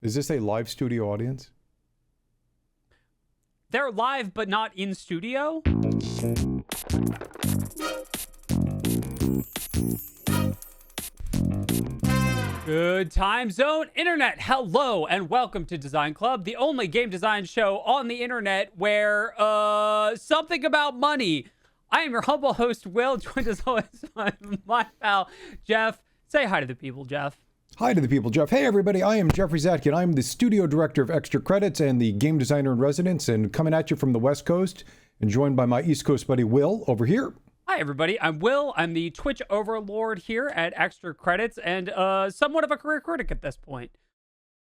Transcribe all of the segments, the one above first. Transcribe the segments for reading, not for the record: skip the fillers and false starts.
Is this a live studio audience? They're live, but not in studio. Good time zone internet. Hello and welcome to Design Club, the only game design show on the internet where something about money. I am your humble host, Will, joined as always by my pal, Geoff. Say hi to the people, Geoff. Hi to the people, Geoff. Hey, everybody. I am Geoffrey Zatkin. I'm the studio director of Extra Credits and the game designer in residence, and coming at you from the West Coast, and joined by my East Coast buddy, Will, over here. Hi, everybody. I'm Will. I'm the Twitch overlord here at Extra Credits and somewhat of a career critic at this point.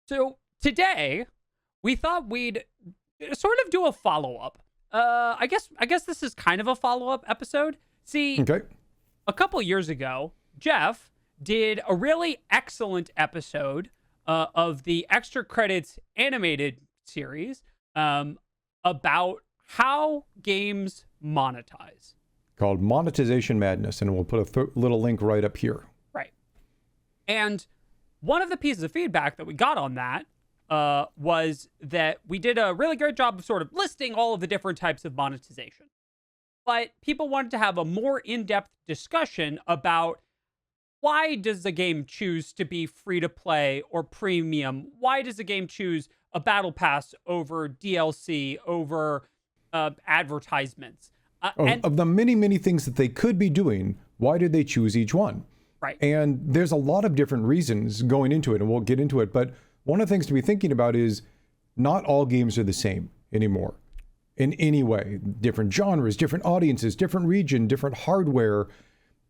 So today, we thought we'd sort of do a follow-up. I guess this is kind of a follow-up episode. See, Okay. A couple years ago, Geoff did a really excellent episode of the Extra Credits animated series about how games monetize. Called Monetization Madness, and we'll put a little link right up here. Right. And one of the pieces of feedback that we got on that was that we did a really great job of sort of listing all of the different types of monetization. But people wanted to have a more in-depth discussion about why does the game choose to be free-to-play or premium? Why does the game choose a battle pass over DLC, over advertisements? Of the many, many things that they could be doing, why did they choose each one? Right. And there's a lot of different reasons going into it, and we'll get into it. But one of the things to be thinking about is not all games are the same anymore in any way. Different genres, different audiences, different region, different hardware.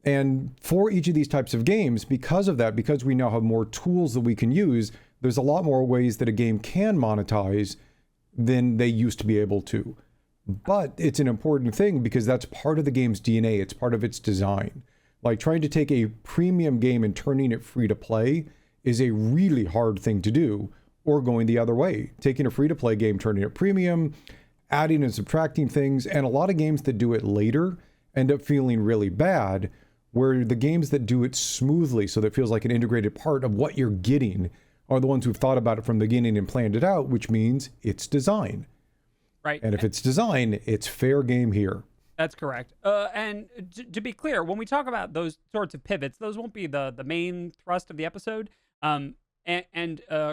And for each of these types of games, because of that, because we now have more tools that we can use, there's a lot more ways that a game can monetize than they used to be able to. But it's an important thing because that's part of the game's DNA. It's part of its design. Like trying to take a premium game and turning it free to play is a really hard thing to do, or going the other way, taking a free to play game, turning it premium, adding and subtracting things. And a lot of games that do it later end up feeling really bad, where the games that do it smoothly, so that it feels like an integrated part of what you're getting, are the ones who've thought about it from the beginning and planned it out, which means it's design. Right. And if it's design, it's fair game here. That's correct. And to be clear, when we talk about those sorts of pivots, those won't be the main thrust of the episode. And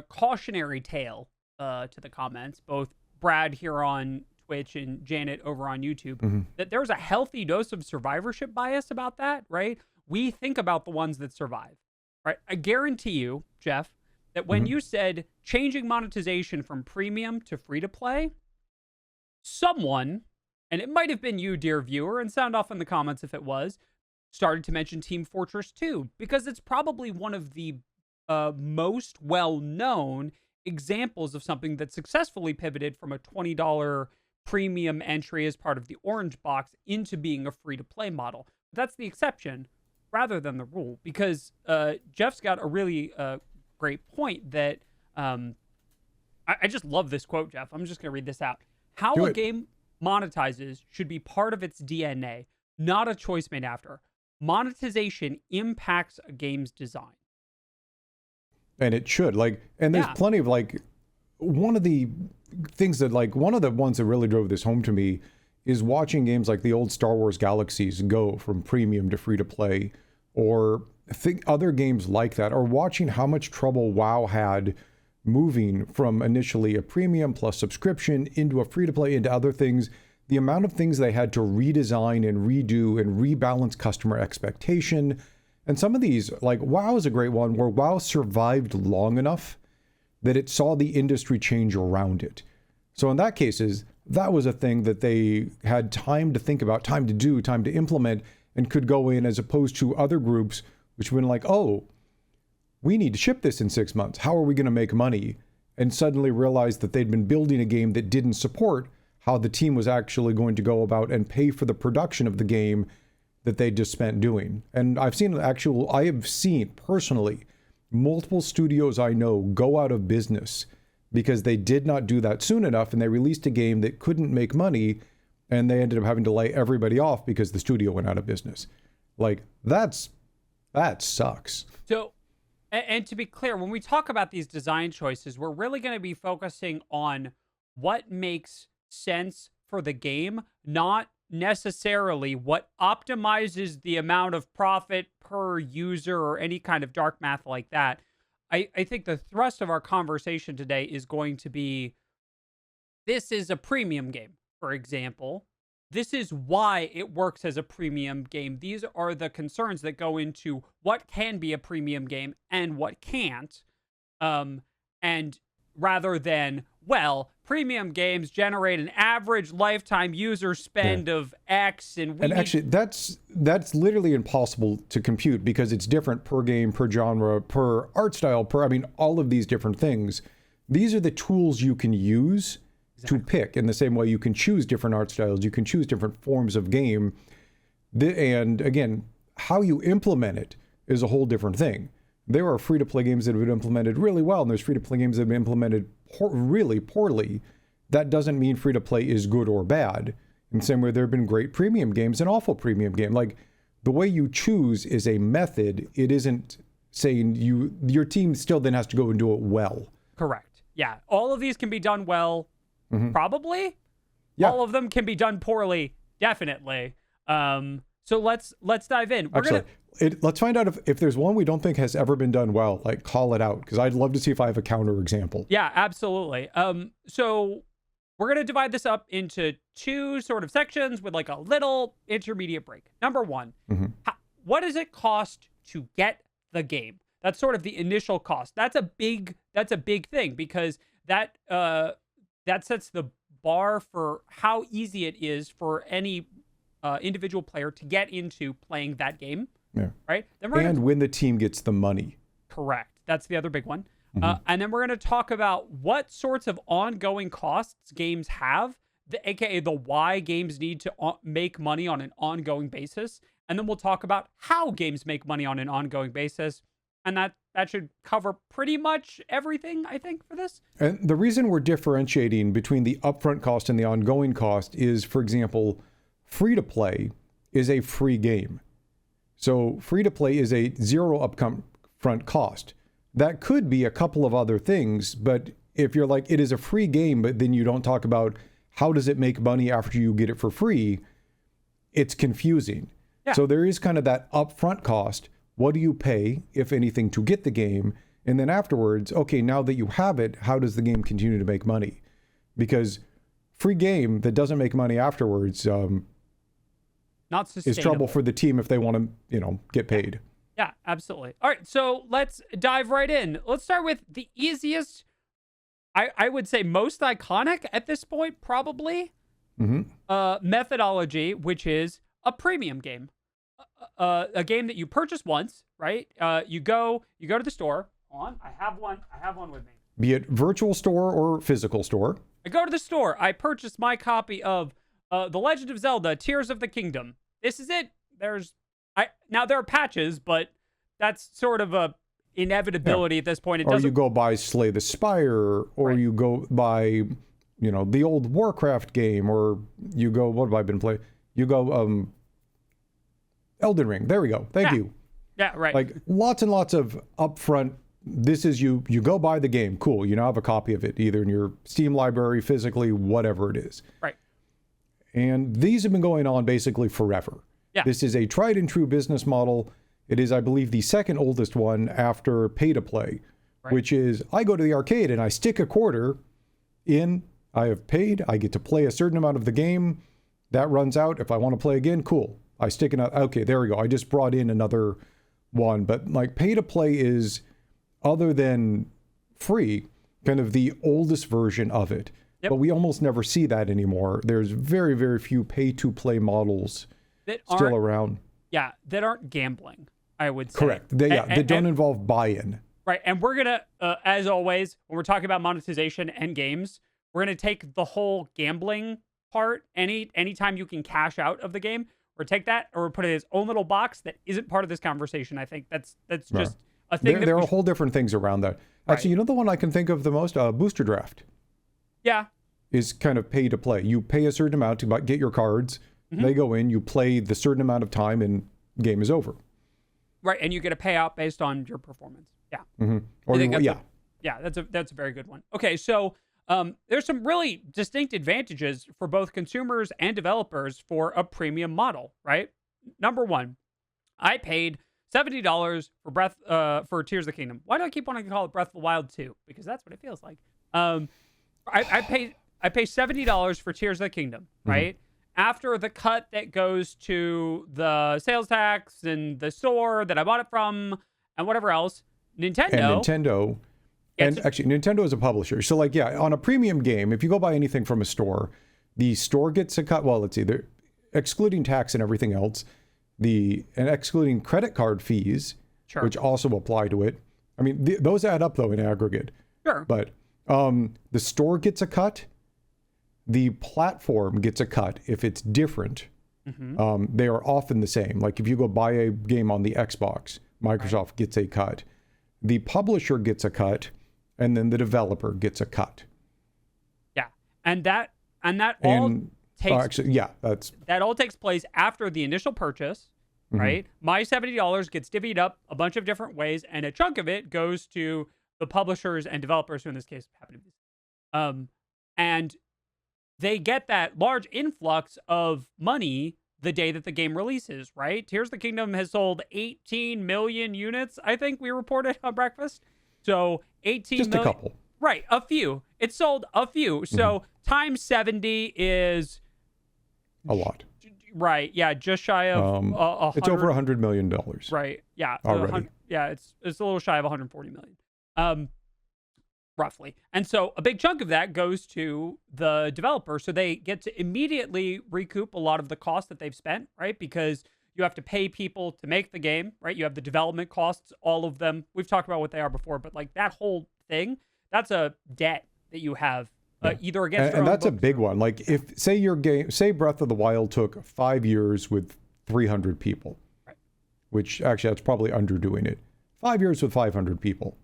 cautionary tale to the comments, both Brad here on Twitch and Janet over on YouTube, that there's a healthy dose of survivorship bias about that, right? We think about the ones that survive, right? I guarantee you, Geoff, that when you said changing monetization from premium to free to play, someone, and it might have been you, dear viewer, and sound off in the comments if it was, started to mention Team Fortress 2, because it's probably one of the most well-known examples of something that successfully pivoted from a $20 premium entry as part of the orange box into being a free-to-play model. That's the exception rather than the rule, because Geoff's got a really great point that I just love this quote, Geoff. I'm just going to read this out. How a game monetizes should be part of its DNA, not a choice made after. Monetization impacts a game's design. And it should. And there's plenty of one of the things that one of the ones that really drove this home to me is watching games like the old Star Wars Galaxies go from premium to free to play, or other games like that, or watching how much trouble WoW had moving from initially a premium plus subscription into a free-to-play into other things. The amount of things they had to redesign and redo and rebalance customer expectation. And some of these, like WoW is a great one, where WoW survived long enough that it saw the industry change around it. So in that cases, that was a thing that they had time to think about, time to do, time to implement, and could go in, as opposed to other groups which have been like, oh, we need to ship this in 6 months. How are we going to make money? And suddenly realized that they'd been building a game that didn't support how the team was actually going to go about and pay for the production of the game that they just spent doing. And I have seen personally multiple studios I know go out of business because they did not do that soon enough, and they released a game that couldn't make money, and they ended up having to lay everybody off because the studio went out of business. That sucks. So And to be clear, when we talk about these design choices, we're really going to be focusing on what makes sense for the game, not necessarily what optimizes the amount of profit per user or any kind of dark math like that. I think the thrust of our conversation today is going to be, this is a premium game, for example. This is why it works as a premium game. These are the concerns that go into what can be a premium game and what can't. And rather than, well, premium games generate an average lifetime user spend of X, and actually, that's literally impossible to compute because it's different per game, per genre, per art style, all of these different things. These are the tools you can use to pick. In the same way you can choose different art styles, you can choose different forms of game. And again, how you implement it is a whole different thing. There are free-to-play games that have been implemented really well, and there's free-to-play games that have been implemented really poorly. That doesn't mean free-to-play is good or bad. In the same way, there have been great premium games and awful premium games. Like, the way you choose is a method. It isn't saying your team still then has to go and do it well. Correct. Yeah. All of these can be done well. Probably. Yeah. All of them can be done poorly. Definitely. So let's dive in. Let's find out if there's one we don't think has ever been done well. Like, call it out, because I'd love to see if I have a counter example. Yeah, absolutely. So we're gonna divide this up into two sort of sections with like a little intermediate break. Number one, what does it cost to get the game? That's sort of the initial cost. That's a big thing, because that sets the bar for how easy it is for any individual player to get into playing that game. Yeah. Right. Then when the team gets the money. Correct. That's the other big one. And then we're going to talk about what sorts of ongoing costs games have, aka the why games need to make money on an ongoing basis. And then we'll talk about how games make money on an ongoing basis. And that should cover pretty much everything, I think, for this. And the reason we're differentiating between the upfront cost and the ongoing cost is, for example, free-to-play is a free game. So free-to-play is a zero upfront cost. That could be a couple of other things, but if you're like, it is a free game, but then you don't talk about how does it make money after you get it for free, it's confusing. Yeah. So there is kind of that upfront cost. What do you pay, if anything, to get the game? And then afterwards, okay, now that you have it, how does the game continue to make money? Because free game that doesn't make money afterwards not sustainable. is trouble for the team if they want to, get paid. Yeah, absolutely. All right, so let's dive right in. Let's start with the easiest, I would say most iconic at this point, probably, methodology, which is a premium game. A game that you purchase once, right? You go to the store. Hold on, I have one with me. Be it virtual store or physical store. I go to the store. I purchase my copy of The Legend of Zelda: Tears of the Kingdom. This is it. Now there are patches, but that's sort of a inevitability at this point. You go buy Slay the Spire, or you go buy, the old Warcraft game, or you go, what have I been playing? You go, Elden Ring. There we go. Thank you. Yeah, right. Like lots and lots of upfront. This is you go buy the game. Cool. You now have a copy of it, either in your Steam library, physically, whatever it is. Right. And these have been going on basically forever. Yeah. This is a tried and true business model. It is, I believe, the second oldest one after pay to play, which is I go to the arcade and I stick a quarter in. I have paid. I get to play a certain amount of the game. That runs out. If I want to play again, cool. I stick in. Okay, there we go. I just brought in another one. But like pay to play is, other than free, kind of the oldest version of it. Yep. But we almost never see that anymore. There's very, very few pay-to-play models that still around. Yeah, that aren't gambling, I would say. Correct. They don't involve buy-in. Right, and we're going to, as always, when we're talking about monetization and games, we're going to take the whole gambling part, anytime you can cash out of the game, or take that, or put it in its own little box that isn't part of this conversation. I think that's just a thing. There are whole different things around that. Actually, the one I can think of the most, Booster Draft. Yeah. Is kind of pay to play. You pay a certain amount to get your cards. They go in, you play the certain amount of time, and game is over. Right, and you get a payout based on your performance. Yeah. Or that's a very good one. Okay, so there's some really distinct advantages for both consumers and developers for a premium model, right? Number one, I paid $70 for Tears of the Kingdom. Why do I keep wanting to call it Breath of the Wild 2? Because that's what it feels like. I pay $70 for Tears of the Kingdom, right? After the cut that goes to the sales tax and the store that I bought it from and whatever else, Nintendo. Actually, Nintendo is a publisher. So, like, yeah, on a premium game, if you go buy anything from a store, the store gets a cut. Well, let's see, they're excluding tax and everything else, and excluding credit card fees, which also apply to it. I mean, those add up, though, in aggregate. Sure. But the store gets a cut. The platform gets a cut if it's different. They are often the same. Like, if you go buy a game on the Xbox, Microsoft gets a cut. The publisher gets a cut. And then the developer gets a cut. Yeah, and that all takes place after the initial purchase, right? My $70 gets divvied up a bunch of different ways, and a chunk of it goes to the publishers and developers, who in this case happen to be, and they get that large influx of money the day that the game releases, right? Tears of the Kingdom has sold 18 million units, I think we reported on Breakfast. So 18 just million, a couple. Right, a few. It sold a few. So times 70 is a lot. Right. Yeah, just shy of it's over $100 million. Right. Yeah. Already. It's a little shy of 140 million. Roughly. And so a big chunk of that goes to the developer, so they get to immediately recoup a lot of the cost that they've spent, right? Because you have to pay people to make the game, right? You have the development costs, all of them. We've talked about what they are before, but like that whole thing, that's a debt that you have either against and that's a big one. Like, if say Breath of the Wild took 5 years with 300 people, right, which actually that's probably underdoing it. 5 years with 500 people.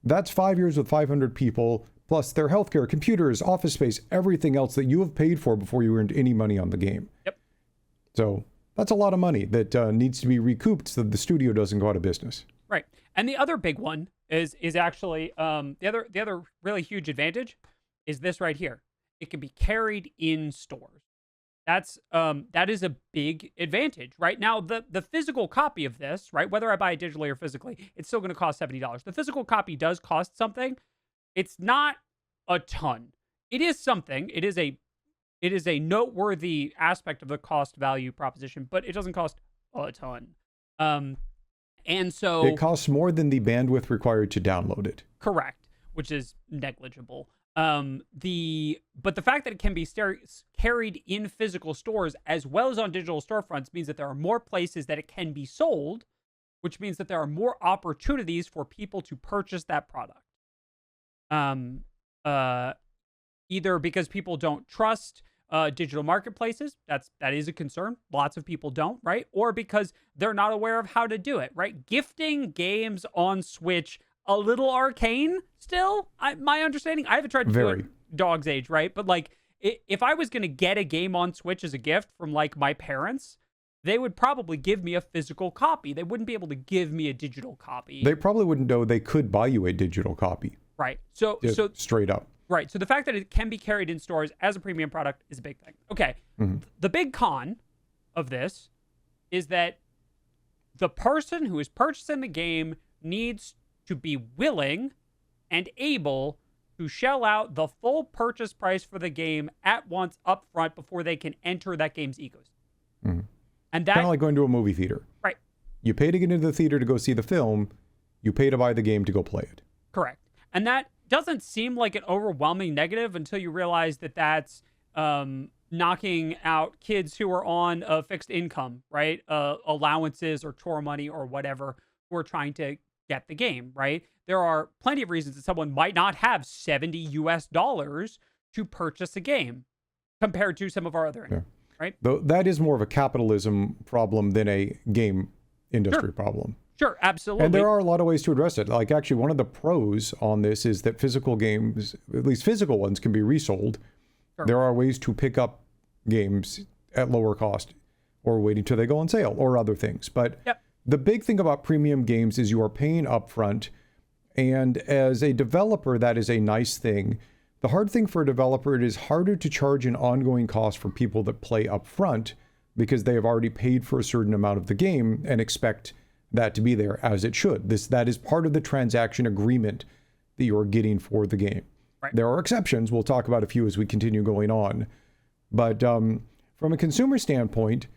That's 5 years with 500 people plus their healthcare, computers, office space, everything else that you have paid for before you earned any money on the game. Yep. So that's a lot of money that needs to be recouped so that the studio doesn't go out of business. Right. And the other big one is actually the other really huge advantage is this right here. It can be carried in stores. That is a big advantage, right? Now, the physical copy of this, right, whether I buy it digitally or physically, it's still going to cost $70. The physical copy does cost something. It's not a ton. It is something. It is a noteworthy aspect of the cost value proposition, but it doesn't cost a ton. And so it costs more than the bandwidth required to download it. Correct, which is negligible. But the fact that it can be carried in physical stores as well as on digital storefronts means that there are more places that it can be sold, which means that there are more opportunities for people to purchase that product. Either because people don't trust digital marketplaces, that is a concern. Lots of people don't, right? Or because they're not aware of how to do it, right? Gifting games on Switch, a little arcane still, my understanding. I haven't tried to do it dog's age, right? But like, if I was going to get a game on Switch as a gift from like my parents, they would probably give me a physical copy. They wouldn't be able to give me a digital copy. They probably wouldn't know they could buy you a digital copy. Right. So straight up. Right. So the fact that it can be carried in stores as a premium product is a big thing. Okay. The big con of this is that the person who is purchasing the game needs to be willing and able to shell out the full purchase price for the game at once up front before they can enter that game's ecosystem. And that kind of like going to a movie theater. Right. You pay to get into the theater to go see the film. You pay to buy the game to go play it. Correct. And that doesn't seem like an overwhelming negative until you realize that that's knocking out kids who are on a fixed income, right? Allowances or chore money or whatever, who are trying to get the game, right? There are plenty of reasons that someone might not have $70 to purchase a game compared to some of our other income, right? Though that is more of a capitalism problem than a game industry problem. Sure, absolutely. And there are a lot of ways to address it. Like, actually, one of the pros on this is that physical games, at least physical ones, can be resold. Sure. There are ways to pick up games at lower cost or waiting till they go on sale or other things. But the big thing about premium games is you are paying upfront And as a developer, that is a nice thing. The hard thing for a developer, it is harder to charge an ongoing cost for people that play up front because they have already paid for a certain amount of the game and expect that to be there as it should. That is part of the transaction agreement that you're getting for the game. Right. There are exceptions. We'll talk about a few as we continue going on. But from a consumer standpoint,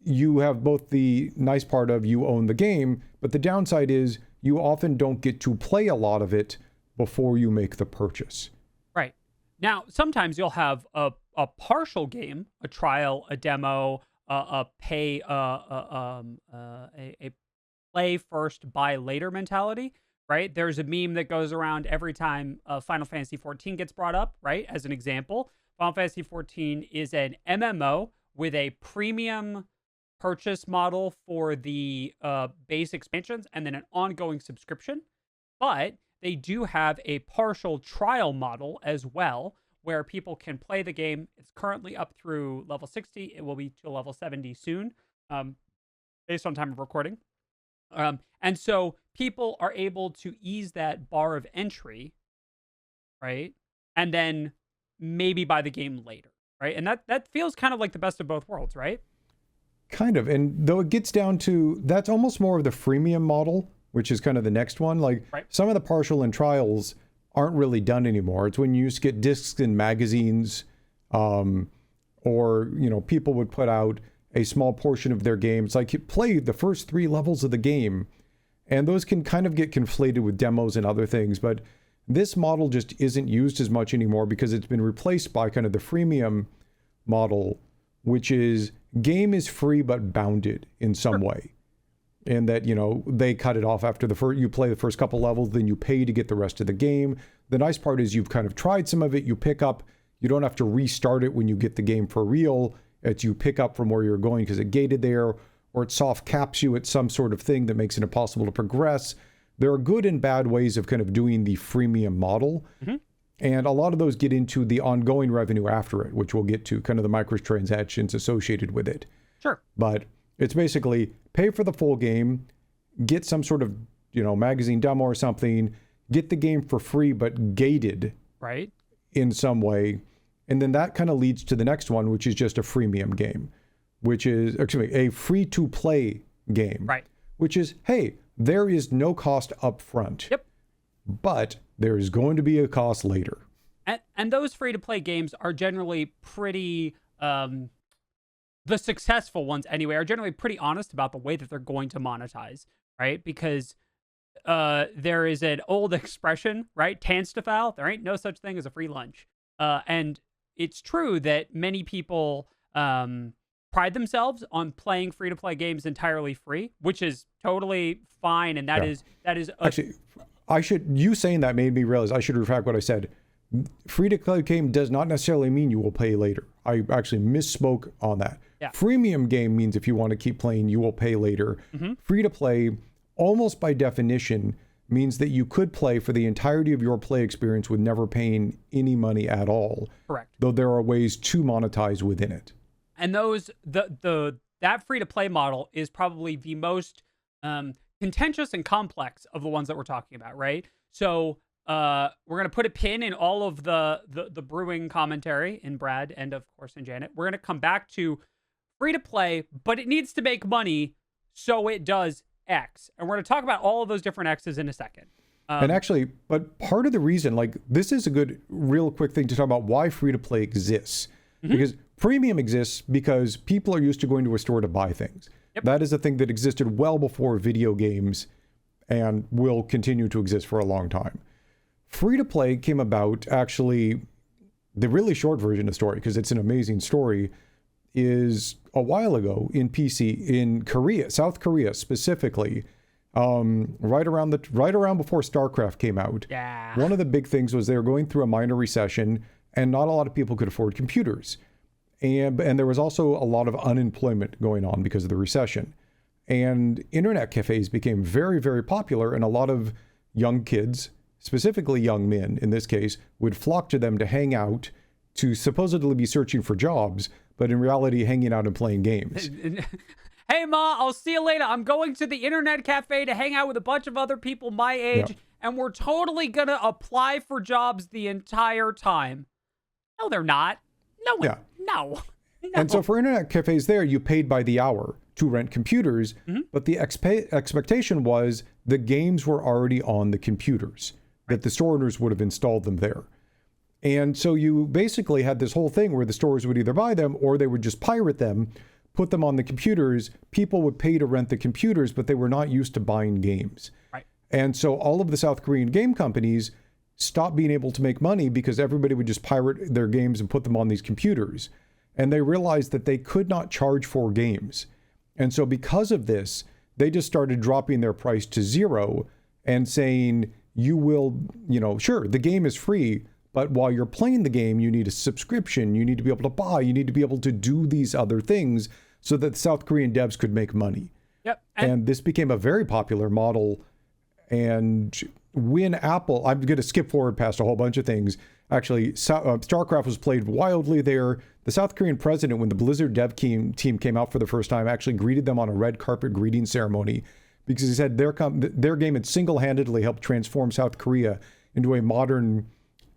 you have both the nice part of you own the game, but the downside is you often don't get to play a lot of it before you make the purchase. Right. Now, sometimes you'll have a partial game, a trial, a demo, a pay, a play first, buy later mentality, right? There's a meme that goes around every time Final Fantasy XIV gets brought up, right? As an example, Final Fantasy XIV is an MMO with a premium purchase model for the base expansions and then an ongoing subscription. But they do have a partial trial model as well, where people can play the game. It's currently up through level 60. It will be to level 70 soon, based on time of recording. And so people are able to ease that bar of entry, right? And then maybe buy the game later, right? And that feels kind of like the best of both worlds, right? Kind of. And though it gets down to, that's almost more of the freemium model, which is kind of the next one. Like some of the partial and trials aren't really done anymore. It's when you used to get discs in magazines, or, people would put out a small portion of their games. Like you play the first 3 levels of the game, and those can kind of get conflated with demos and other things. But this model just isn't used as much anymore because it's been replaced by kind of the freemium model, which is game is free but bounded in some way. And that, they cut it off after you play the first couple levels, then you pay to get the rest of the game. The nice part is you've kind of tried some of it, you pick up, you don't have to restart it when you get the game for real. It's you pick up from where you're going because it gated there, or it soft caps you at some sort of thing that makes it impossible to progress. There are good and bad ways of kind of doing the freemium model. Mm-hmm. And a lot of those get into the ongoing revenue after it, which we'll get to, kind of the microtransactions associated with it. Sure. But it's basically pay for the full game, get some sort of, magazine demo or something, get the game for free but gated right in some way. And then that kind of leads to the next one, which is just a freemium game, which is, a free-to-play game. Right. Which is, hey, there is no cost up front. Yep. But there is going to be a cost later. And those free-to-play games are generally pretty, the successful ones anyway, are generally pretty honest about the way that they're going to monetize, right? Because there is an old expression, right? Tanstafal, there ain't no such thing as a free lunch. And it's true that many people pride themselves on playing free-to-play games entirely free, which is totally fine, and that is actually, you saying that made me realize I should retract what I said. Free-to-play game does not necessarily mean you will pay later. I actually misspoke on that. Yeah. Freemium game means if you want to keep playing, you will pay later. Mm-hmm. Free-to-play, almost by definition, means that you could play for the entirety of your play experience with never paying any money at all. Correct. Though there are ways to monetize within it. And that free-to-play model is probably the most contentious and complex of the ones that we're talking about, right? So we're going to put a pin in all of the brewing commentary in Brad and, of course, in Janet. We're going to come back to free-to-play, but it needs to make money, so it does X. And we're going to talk about all of those different X's in a second. And actually, but part of the reason, this is a good, real quick thing to talk about why free-to-play exists. Mm-hmm. Because premium exists because people are used to going to a store to buy things. Yep. That is a thing that existed well before video games and will continue to exist for a long time. Free-to-play came about, actually, the really short version of the story, because it's an amazing story, is a while ago in PC, in Korea, South Korea specifically, right around before Starcraft came out. Yeah. One of the big things was they were going through a minor recession, and not a lot of people could afford computers. And there was also a lot of unemployment going on because of the recession. And internet cafes became very, very popular, and a lot of young kids, specifically young men in this case, would flock to them to hang out, to supposedly be searching for jobs, but in reality hanging out and playing games. Hey, Ma, I'll see you later. I'm going to the internet cafe to hang out with a bunch of other people my age, and we're totally going to apply for jobs the entire time. No, they're not. No one. Yeah. No. And so for internet cafes there, you paid by the hour to rent computers, but the expectation was the games were already on the computers, that the store owners would have installed them there. And so you basically had this whole thing where the stores would either buy them or they would just pirate them, put them on the computers. People would pay to rent the computers, but they were not used to buying games. Right. And so all of the South Korean game companies stopped being able to make money because everybody would just pirate their games and put them on these computers. And they realized that they could not charge for games. And so because of this, they just started dropping their price to zero and saying, you will, sure, the game is free, but while you're playing the game, you need a subscription, you need to be able to buy, you need to be able to do these other things so that the South Korean devs could make money. Yep. And this became a very popular model. And when Apple, I'm going to skip forward past a whole bunch of things. Actually, Starcraft was played wildly there. The South Korean president, when the Blizzard dev team came out for the first time, actually greeted them on a red carpet greeting ceremony because he said their game had single-handedly helped transform South Korea into a modern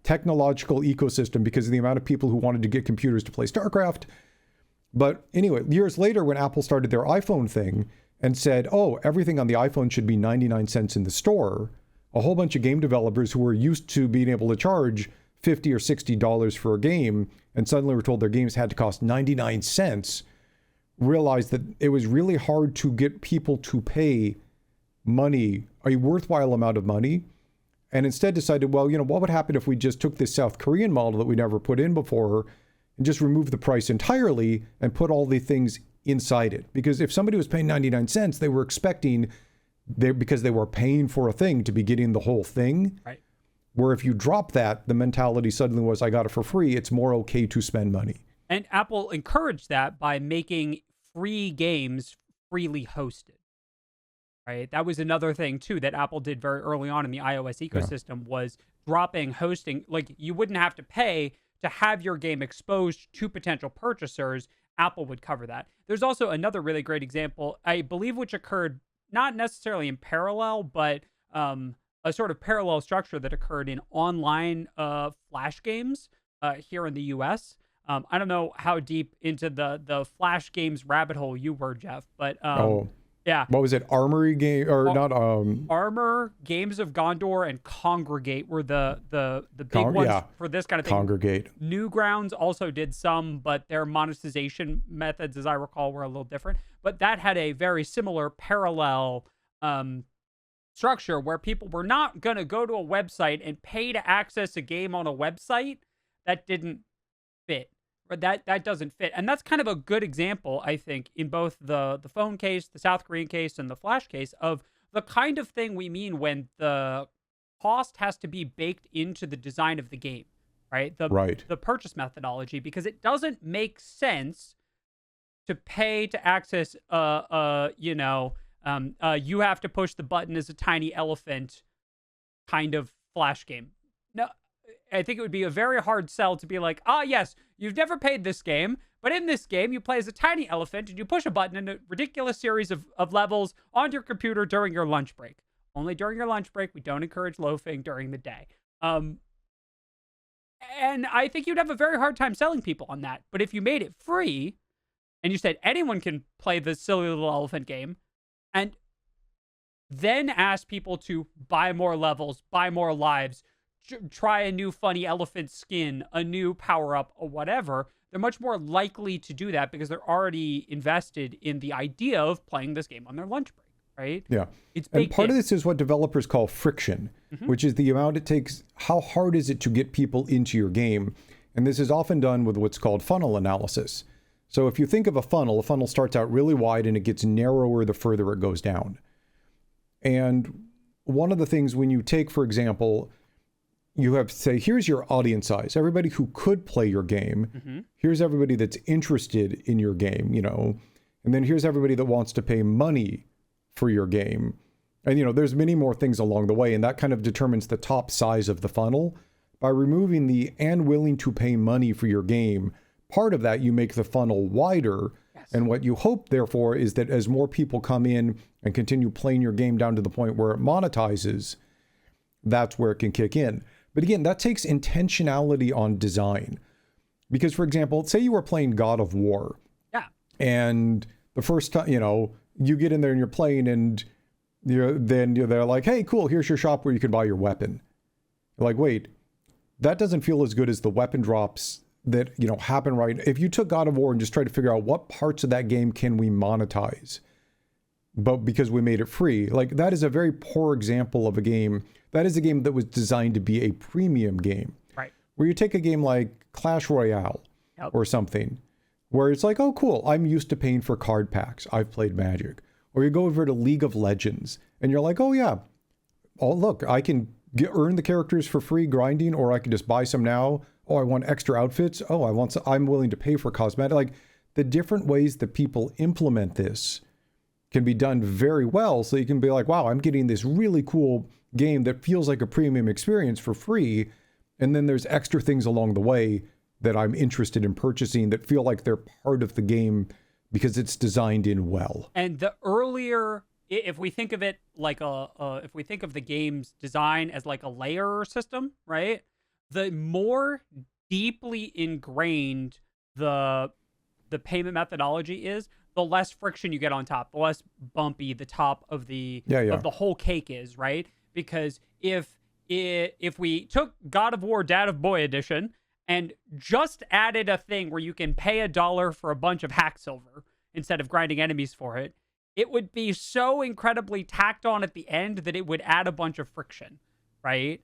technological ecosystem because of the amount of people who wanted to get computers to play Starcraft. But anyway, years later, when Apple started their iPhone thing and said, oh, everything on the iPhone should be 99 cents in the store, a whole bunch of game developers who were used to being able to charge $50 or $60 for a game and suddenly were told their games had to cost 99 cents, realized that it was really hard to get people to pay money, a worthwhile amount of money, and instead decided, well, what would happen if we just took this South Korean model that we never put in before and just removed the price entirely and put all the things inside it? Because if somebody was paying 99 cents, they were expecting, because they were paying for a thing, to be getting the whole thing. Right. Where if you drop that, the mentality suddenly was, I got it for free. It's more okay to spend money. And Apple encouraged that by making free games freely hosted. Right. That was another thing, too, that Apple did very early on in the iOS ecosystem was dropping hosting. Like, you wouldn't have to pay to have your game exposed to potential purchasers. Apple would cover that. There's also another really great example, I believe, which occurred not necessarily in parallel, but a sort of parallel structure that occurred in online Flash games here in the U.S. I don't know how deep into the Flash games rabbit hole you were, Geoff, but yeah. What was it? Armory game or not? Armor, Games of Gondor, and Congregate were the big ones for this kind of thing. Congregate. Newgrounds also did some, but their monetization methods, as I recall, were a little different. But that had a very similar parallel structure where people were not going to go to a website and pay to access a game on a website. That didn't fit. Or that doesn't fit. And that's kind of a good example, I think, in both the phone case, the South Korean case, and the Flash case of the kind of thing we mean when the cost has to be baked into the design of the game, right? The purchase methodology, because it doesn't make sense to pay to access you have to push the button as a tiny elephant kind of Flash game. No, I think it would be a very hard sell to be like, yes, you've never paid this game, but in this game, you play as a tiny elephant and you push a button in a ridiculous series of levels onto your computer during your lunch break. Only during your lunch break. We don't encourage loafing during the day. And I think you'd have a very hard time selling people on that. But if you made it free and you said anyone can play this silly little elephant game and then ask people to buy more levels, buy more lives, try a new funny elephant skin, a new power-up, or whatever, they're much more likely to do that because they're already invested in the idea of playing this game on their lunch break, right? Yeah. It's and part of this is what developers call friction, which is the amount it takes, how hard is it to get people into your game? And this is often done with what's called funnel analysis. So if you think of a funnel starts out really wide and it gets narrower the further it goes down. And one of the things when you take, for example, you have to say, here's your audience size, everybody who could play your game. Here's everybody that's interested in your game, and then here's everybody that wants to pay money for your game. And, there's many more things along the way, and that kind of determines the top size of the funnel. By removing the and willing to pay money for your game, part of that, you make the funnel wider. Yes. And what you hope, therefore, is that as more people come in and continue playing your game down to the point where it monetizes, that's where it can kick in. But again, that takes intentionality on design. Because, for example, say you were playing God of War. Yeah. And the first time, you get in there and you're playing, and they're like, hey, cool, here's your shop where you can buy your weapon. You're like, wait, that doesn't feel as good as the weapon drops that, happen right. If you took God of War and just tried to figure out what parts of that game can we monetize, but because we made it free, like, that is a very poor example of a game. That is a game that was designed to be a premium game. Right. Where you take a game like Clash Royale or something, where it's like, oh, cool, I'm used to paying for card packs. I've played Magic. Or you go over to League of Legends, and you're like, oh, yeah, oh, look, I can earn the characters for free grinding, or I can just buy some now. Oh, I want extra outfits. Oh, I'm willing to pay for cosmetic. Like, the different ways that people implement this can be done very well. So you can be like, wow, I'm getting this really cool game that feels like a premium experience for free. And then there's extra things along the way that I'm interested in purchasing that feel like they're part of the game because it's designed in well. And the earlier, if we think of it like if we think of the game's design as like a layer system, right? The more deeply ingrained the payment methodology is, the less friction you get on top, the less bumpy the top of the of the whole cake is, right? Because if we took God of War Dad of Boy Edition and just added a thing where you can pay $1 for a bunch of hack silver instead of grinding enemies for it, it would be so incredibly tacked on at the end that it would add a bunch of friction, right?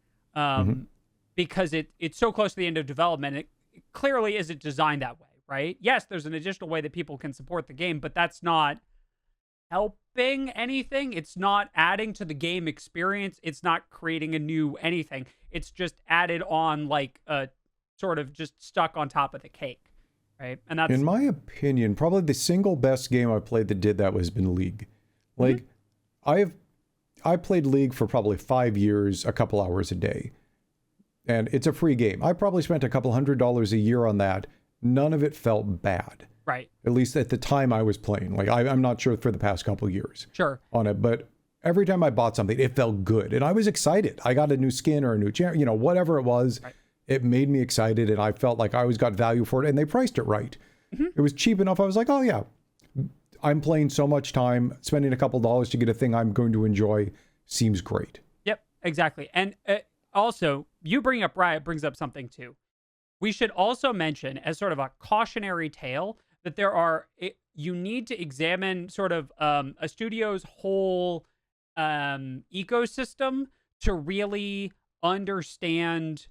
Because it's so close to the end of development. It clearly isn't designed that way, right? Yes, there's an additional way that people can support the game, but that's not helping anything. It's not adding to the game experience. It's not creating a new anything. It's just added on, like a sort of just stuck on top of the cake, right? And that's, in my opinion, probably the single best game I played that did that has been League. Like, I played League for probably 5 years, a couple hours a day. And it's a free game. I probably spent a couple $100 a year on that. None of it felt bad. right. At least at the time I was playing. Like, I'm not sure for the past couple of years on it, but every time I bought something, it felt good. And I was excited. I got a new skin or a new champion, whatever it was. Right. It made me excited, and I felt like I always got value for it, and they priced it right. It was cheap enough. I was like, oh, yeah, I'm playing so much time, spending a couple dollars to get a thing I'm going to enjoy seems great. Yep, exactly. And also, you bring up Riot brings up something too. We should also mention, as sort of a cautionary tale, that you need to examine sort of a studio's whole ecosystem to really understand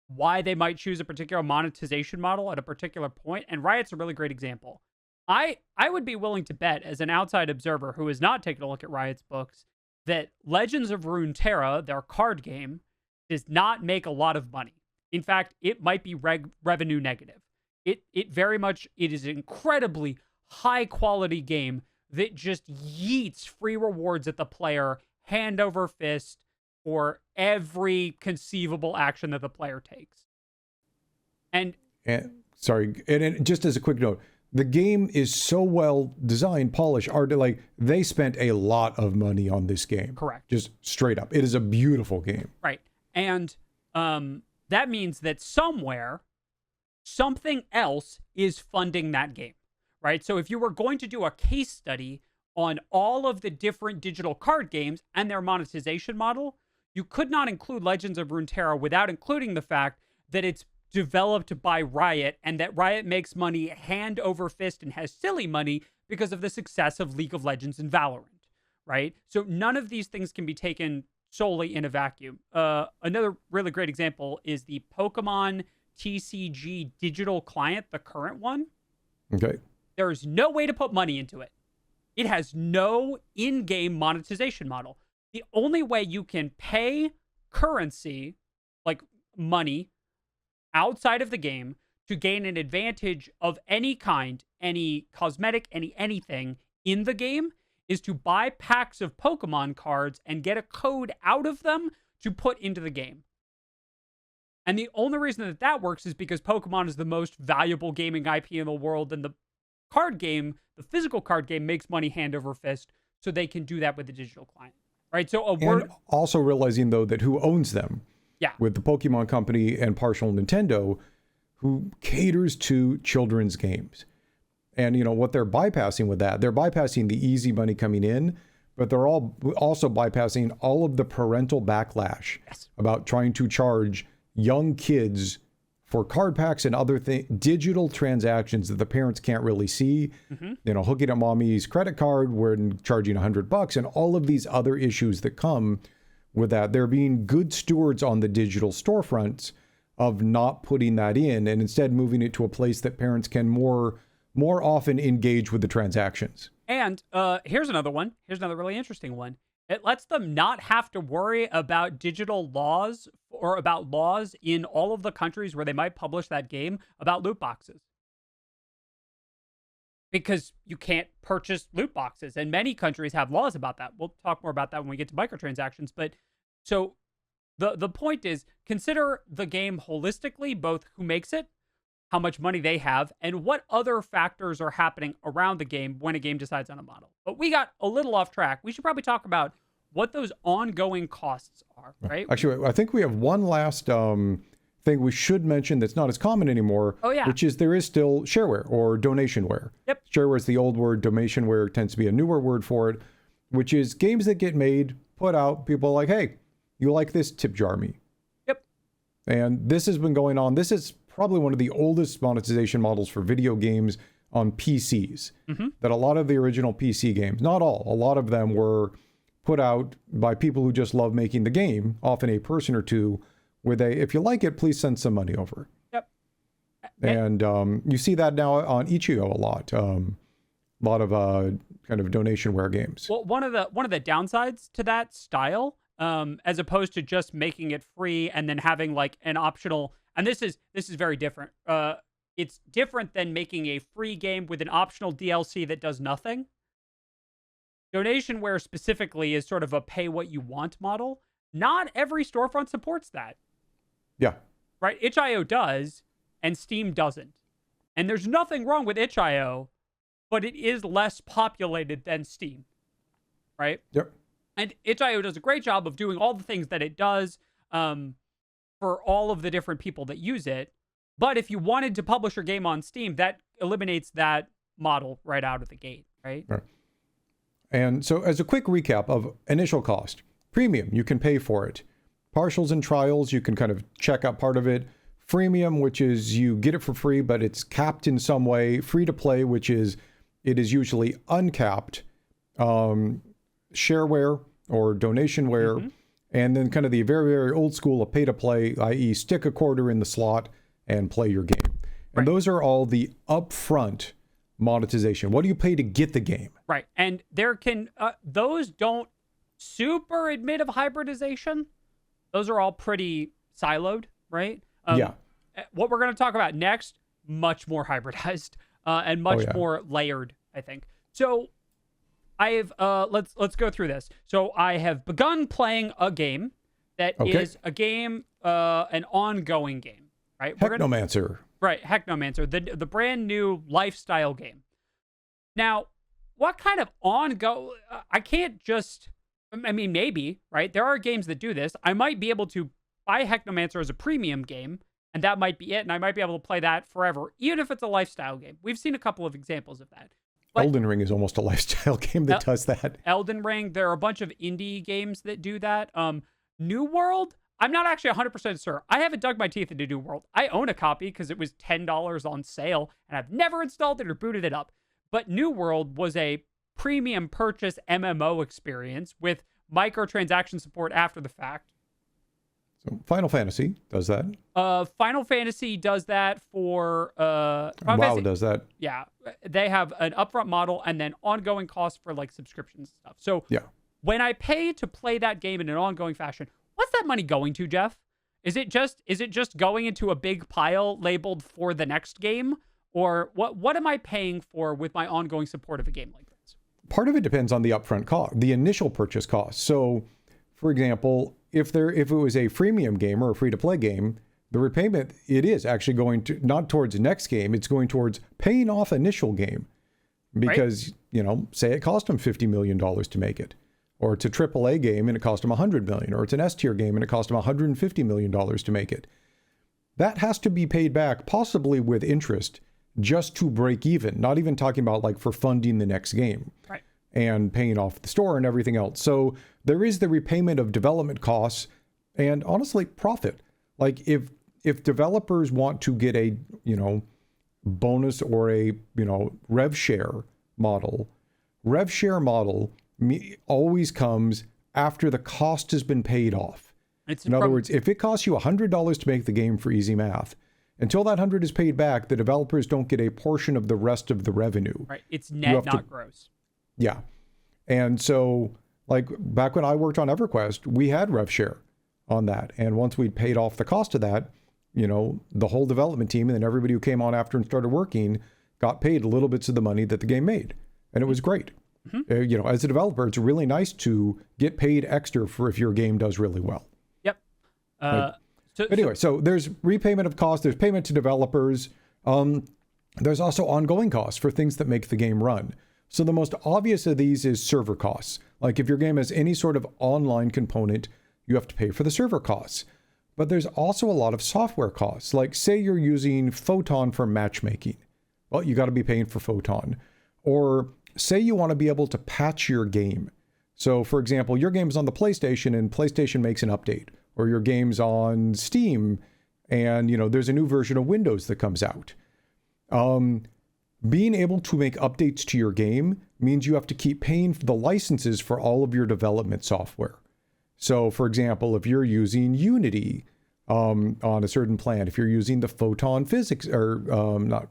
why they might choose a particular monetization model at a particular point. And Riot's a really great example. I would be willing to bet, as an outside observer who has not taken a look at Riot's books, that Legends of Runeterra, their card game, does not make a lot of money. In fact, it might be revenue negative. It is an incredibly high quality game that just yeets free rewards at the player hand over fist for every conceivable action that the player takes. And just as a quick note, the game is so well designed, polished, like, they spent a lot of money on this game. Correct. Just straight up. It is a beautiful game. Right. And that means that somewhere, something else is funding that game, right? So if you were going to do a case study on all of the different digital card games and their monetization model, you could not include Legends of Runeterra without including the fact that it's developed by Riot, and that Riot makes money hand over fist and has silly money because of the success of League of Legends and Valorant, right? So none of these things can be taken solely in a vacuum. Another really great example is the Pokemon TCG digital client, the current one. Okay. There's no way to put money into it. It has no in-game monetization model. The only way you can pay currency, like money, outside of the game to gain an advantage of any kind, any cosmetic, anything in the game, is to buy packs of Pokemon cards and get a code out of them to put into the game. And the only reason that works is because Pokemon is the most valuable gaming IP in the world, and the card game, the physical card game, makes money hand over fist, so they can do that with the digital client. right? So a And word, also realizing, though, that who owns them yeah, with the Pokemon Company and partial Nintendo, who caters to children's games. And, what they're bypassing with that, they're bypassing the easy money coming in, but they're all also bypassing all of the parental backlash yes, about trying to charge young kids for card packs and other digital transactions that the parents can't really see, hooking up mommy's credit card when charging $100 and all of these other issues that come with that. They're being good stewards on the digital storefronts of not putting that in and instead moving it to a place that parents can more often engage with the transactions. And here's another one. Here's another really interesting one. It lets them not have to worry about digital laws or about laws in all of the countries where they might publish that game about loot boxes. Because you can't purchase loot boxes, and many countries have laws about that. We'll talk more about that when we get to microtransactions. But so the point is, consider the game holistically, both who makes it, how much money they have, and what other factors are happening around the game when a game decides on a model. But we got a little off track. We should probably talk about what those ongoing costs are, right? Actually, I think we have one last thing we should mention that's not as common anymore, which is there is still shareware or donationware. Yep. Shareware is the old word. Donationware tends to be a newer word for it, which is games that get made, put out, people are like, hey, you like this? Tip jar me. Yep. And this has been going on. This is probably one of the oldest monetization models for video games on PCs. That a lot of the original PC games, not all, a lot of them were put out by people who just love making the game, often a person or two, with a, if you like it, please send some money over. Yep. And you see that now on itch.io a lot. A lot of kind of donationware games. Well, one of the downsides to that style, as opposed to just making it free and then having like an optional, and this is very different. It's different than making a free game with an optional DLC that does nothing. Donationware specifically is sort of a pay what you want model. Not every storefront supports that. Yeah. Right? itch.io does, and Steam doesn't. And there's nothing wrong with itch.io, but it is less populated than Steam. Right? Yep. And itch.io does a great job of doing all the things that it does for all of the different people that use it. But if you wanted to publish your game on Steam, that eliminates that model right out of the gate, right? Right. And so as a quick recap of initial cost, premium, you can pay for it. Partials and trials, you can kind of check out part of it. Freemium, which is you get it for free, but it's capped in some way. Free to play, which is it is usually uncapped. Shareware or donationware. And then kind of the very, very old school of pay to play, i.e. stick a quarter in the slot and play your game. And those are all the upfront monetization. What do you pay to get the game? Right. And there can, those don't super admit of hybridization. Those are all pretty siloed, right? Yeah. What we're going to talk about next, much more hybridized and much more layered, I think. So I've, let's go through this. So I have begun playing a game that is a game, an ongoing game, right? Technomancer. Right, Technomancer, the brand new lifestyle game. Now, what kind of I can't just, I mean, maybe, right? There are games that do this. I might be able to buy Technomancer as a premium game, and that might be it, and I might be able to play that forever, even if it's a lifestyle game. We've seen a couple of examples of that. But Elden Ring is almost a lifestyle game that does that. Elden Ring, there are a bunch of indie games that do that. New World, I'm not actually 100% sure. I haven't dug my teeth into New World. I own a copy because it was $10 on sale, and I've never installed it or booted it up. But New World was a premium purchase MMO experience with microtransaction support after the fact. So Final Fantasy does that. Final Fantasy does that for... WoW does that. Yeah. They have an upfront model and then ongoing costs for like subscriptions and stuff. So when I pay to play that game in an ongoing fashion, what's that money going to, Geoff? Is it just going into a big pile labeled for the next game? Or what am I paying for with my ongoing support of a game like this? Part of it depends on the upfront cost, the initial purchase cost. So, for example, if it was a freemium game or a free-to-play game, the repayment, it is actually going to, not towards the next game, it's going towards paying off initial game. Because, say it cost them $50 million to make it. or it's a AAA game and it cost them $100 million, or it's an S tier game and it cost them $150 million to make it. That has to be paid back, possibly with interest, just to break even. Not even talking about like for funding the next game, right, and paying off the store and everything else. So there is the repayment of development costs and honestly profit. Like if developers want to get a, bonus or a, rev share model always comes after the cost has been paid off. In other words, if it costs you $100 to make the game for easy math, until that 100 is paid back, the developers don't get a portion of the rest of the revenue. Right. It's net, not gross. Yeah. And so, like, back when I worked on EverQuest, we had rev share on that. And once we'd paid off the cost of that, the whole development team and then everybody who came on after and started working got paid little bits of the money that the game made. And it was great. Mm-hmm. As a developer, it's really nice to get paid extra for if your game does really well. Yep. So there's repayment of costs, there's payment to developers. There's also ongoing costs for things that make the game run. So the most obvious of these is server costs. Like if your game has any sort of online component, you have to pay for the server costs. But there's also a lot of software costs. Like say you're using Photon for matchmaking. Well, you got to be paying for Photon. Or say you want to be able to patch your game. So for example, your game's on the PlayStation and PlayStation makes an update. Or your game's on Steam and, there's a new version of Windows that comes out. Being able to make updates to your game means you have to keep paying for the licenses for all of your development software. So, for example, if you're using Unity on a certain plan, if you're using the Photon physics or not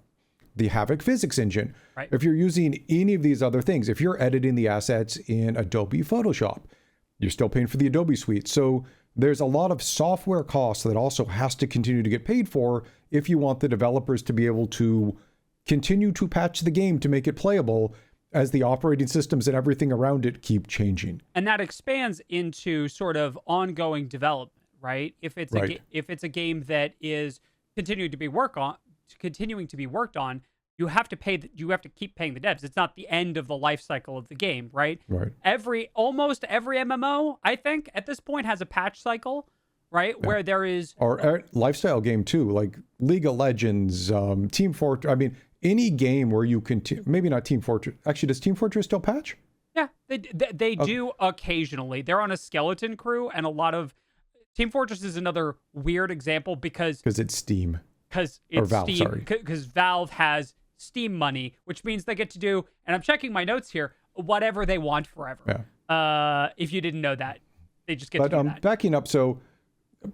the Havoc physics engine, right, if you're using any of these other things, if you're editing the assets in Adobe Photoshop, you're still paying for the Adobe suite. So there's a lot of software costs that also has to continue to get paid for if you want the developers to be able to continue to patch the game to make it playable as the operating systems and everything around it keep changing. And that expands into sort of ongoing development, right? If it's a game that is continuing to be worked on, you have to keep paying the devs. It's not the end of the life cycle of the game, right? Right. Almost every MMO, I think, at this point has a patch cycle, right? Yeah. Where there is or lifestyle game too, like League of Legends, Team Fortress. I mean, any game where you can maybe not Team Fortress. Actually, does Team Fortress still patch? Yeah, they do occasionally. They're on a skeleton crew, and a lot of Team Fortress is another weird example because it's Steam. Because it's Valve, Steam. sorry. Because Valve has Steam money, which means they get to do, and I'm checking my notes here, whatever they want forever. Yeah. If you didn't know that, they just get to do that. Backing up, so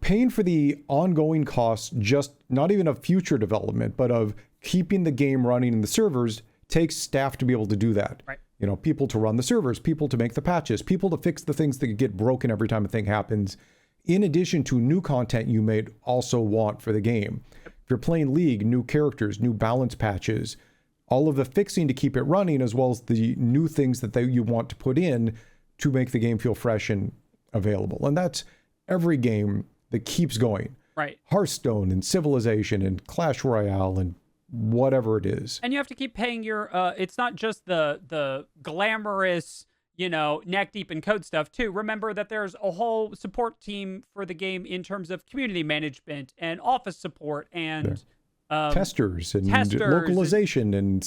paying for the ongoing costs, just not even of future development, but of keeping the game running in the servers, takes staff to be able to do that. Right. People to run the servers, people to make the patches, people to fix the things that get broken every time a thing happens, in addition to new content you may also want for the game. If you're playing League, new characters, new balance patches, all of the fixing to keep it running, as well as the new things that you want to put in to make the game feel fresh and available. And that's every game that keeps going. Right. Hearthstone and Civilization and Clash Royale and whatever it is. And you have to keep paying your, it's not just the glamorous, neck deep in code stuff too. Remember that there's a whole support team for the game in terms of community management and office support and testers and localization and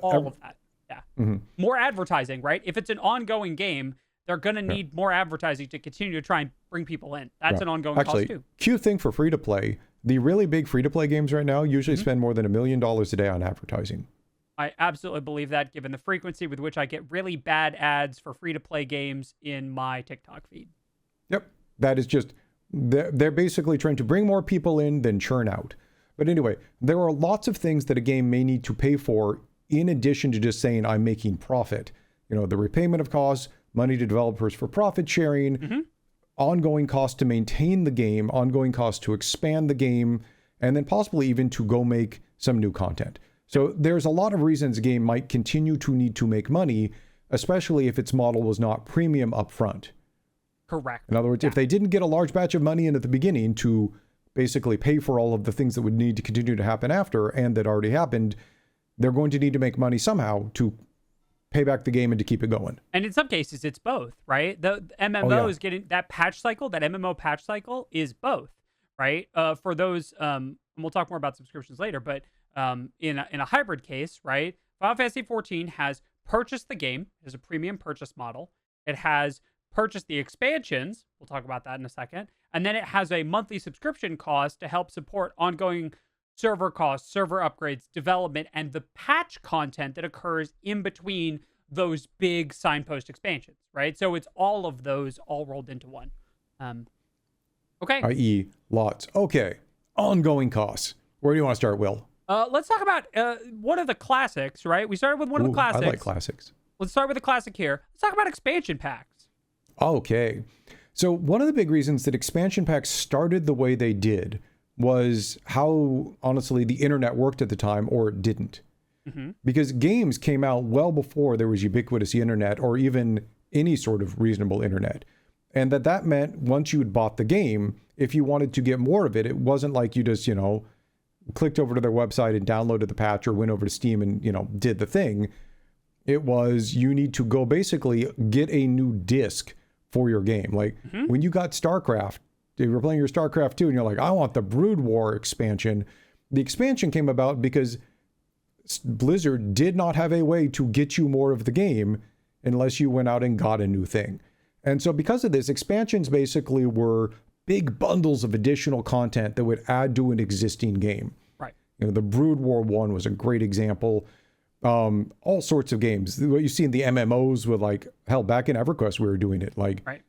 all of that. Yeah. Mm-hmm. More advertising, right? If it's an ongoing game, they're going to need more advertising to continue to try and bring people in. That's an ongoing cost too. Cute thing for free to play. The really big free to play games right now usually spend more than $1 million a day on advertising. I absolutely believe that, given the frequency with which I get really bad ads for free to play games in my TikTok feed. Yep. That is just, they're basically trying to bring more people in than churn out. But anyway, there are lots of things that a game may need to pay for in addition to just saying I'm making profit. The repayment of costs, money to developers for profit sharing, ongoing costs to maintain the game, ongoing costs to expand the game, and then possibly even to go make some new content. So there's a lot of reasons a game might continue to need to make money, especially if its model was not premium upfront. Correct. In other words, if they didn't get a large batch of money in at the beginning to basically pay for all of the things that would need to continue to happen after and that already happened, they're going to need to make money somehow to pay back the game and to keep it going. And in some cases, it's both, right? The MMO is getting that patch cycle, that MMO patch cycle is both, right? For those, and we'll talk more about subscriptions later, but in a hybrid case, right? Final Fantasy 14 has purchased the game as a premium purchase model. It has purchased the expansions. We'll talk about that in a second. And then it has a monthly subscription cost to help support ongoing server costs, server upgrades, development, and the patch content that occurs in between those big signpost expansions, right? So it's all of those all rolled into one. Okay. I.e. lots. Okay. Ongoing costs. Where do you want to start, Will? Let's talk about one of the classics, right? We started with one of the classics. I like classics. Let's start with the classic here. Let's talk about expansion packs. Okay. So one of the big reasons that expansion packs started the way they did was how, honestly, the internet worked at the time, or it didn't. Mm-hmm. Because games came out well before there was ubiquitous internet or even any sort of reasonable internet. And that meant once you had bought the game, if you wanted to get more of it, it wasn't like you just, clicked over to their website and downloaded the patch or went over to Steam and, did the thing. It was you need to go basically get a new disc for your game. Like when you got Starcraft, you were playing your Starcraft 2 and you're like, I want the Brood War expansion. The expansion came about because Blizzard did not have a way to get you more of the game unless you went out and got a new thing. And so because of this, expansions basically were big bundles of additional content that would add to an existing game. Right. The Brood War 1 was a great example. All sorts of games. What you see in the MMOs with back in EverQuest, we were doing it. Right.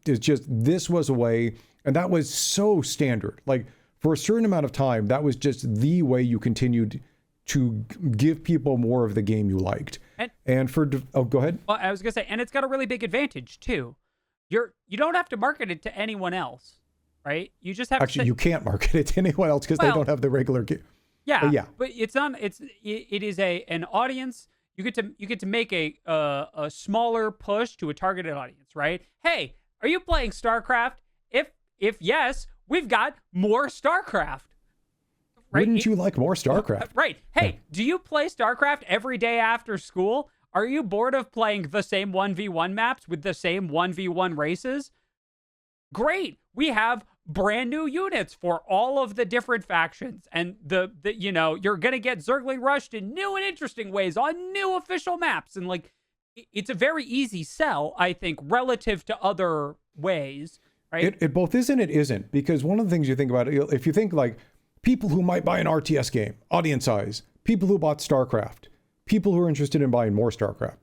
It's just, this was a way, and that was so standard. Like for a certain amount of time, that was just the way you continued to give people more of the game you liked. And go ahead. Well, I was gonna say, and it's got a really big advantage too. You don't have to market it to anyone else, right? You just have you can't market it to anyone else because they don't have the regular game. Yeah, but it's not. It is an audience. You get to make a smaller push to a targeted audience, right? Hey, are you playing StarCraft? If yes, we've got more StarCraft. Right? Wouldn't you like more StarCraft? Right. Hey, do you play StarCraft every day after school? Are you bored of playing the same 1v1 maps with the same 1v1 races? Great. We have brand new units for all of the different factions. And you're going to get Zergling rushed in new and interesting ways on new official maps. And it's a very easy sell, I think, relative to other ways, right? It both is and it isn't. Because one of the things you think about, if you think people who might buy an RTS game, audience size, people who bought StarCraft, people who are interested in buying more StarCraft,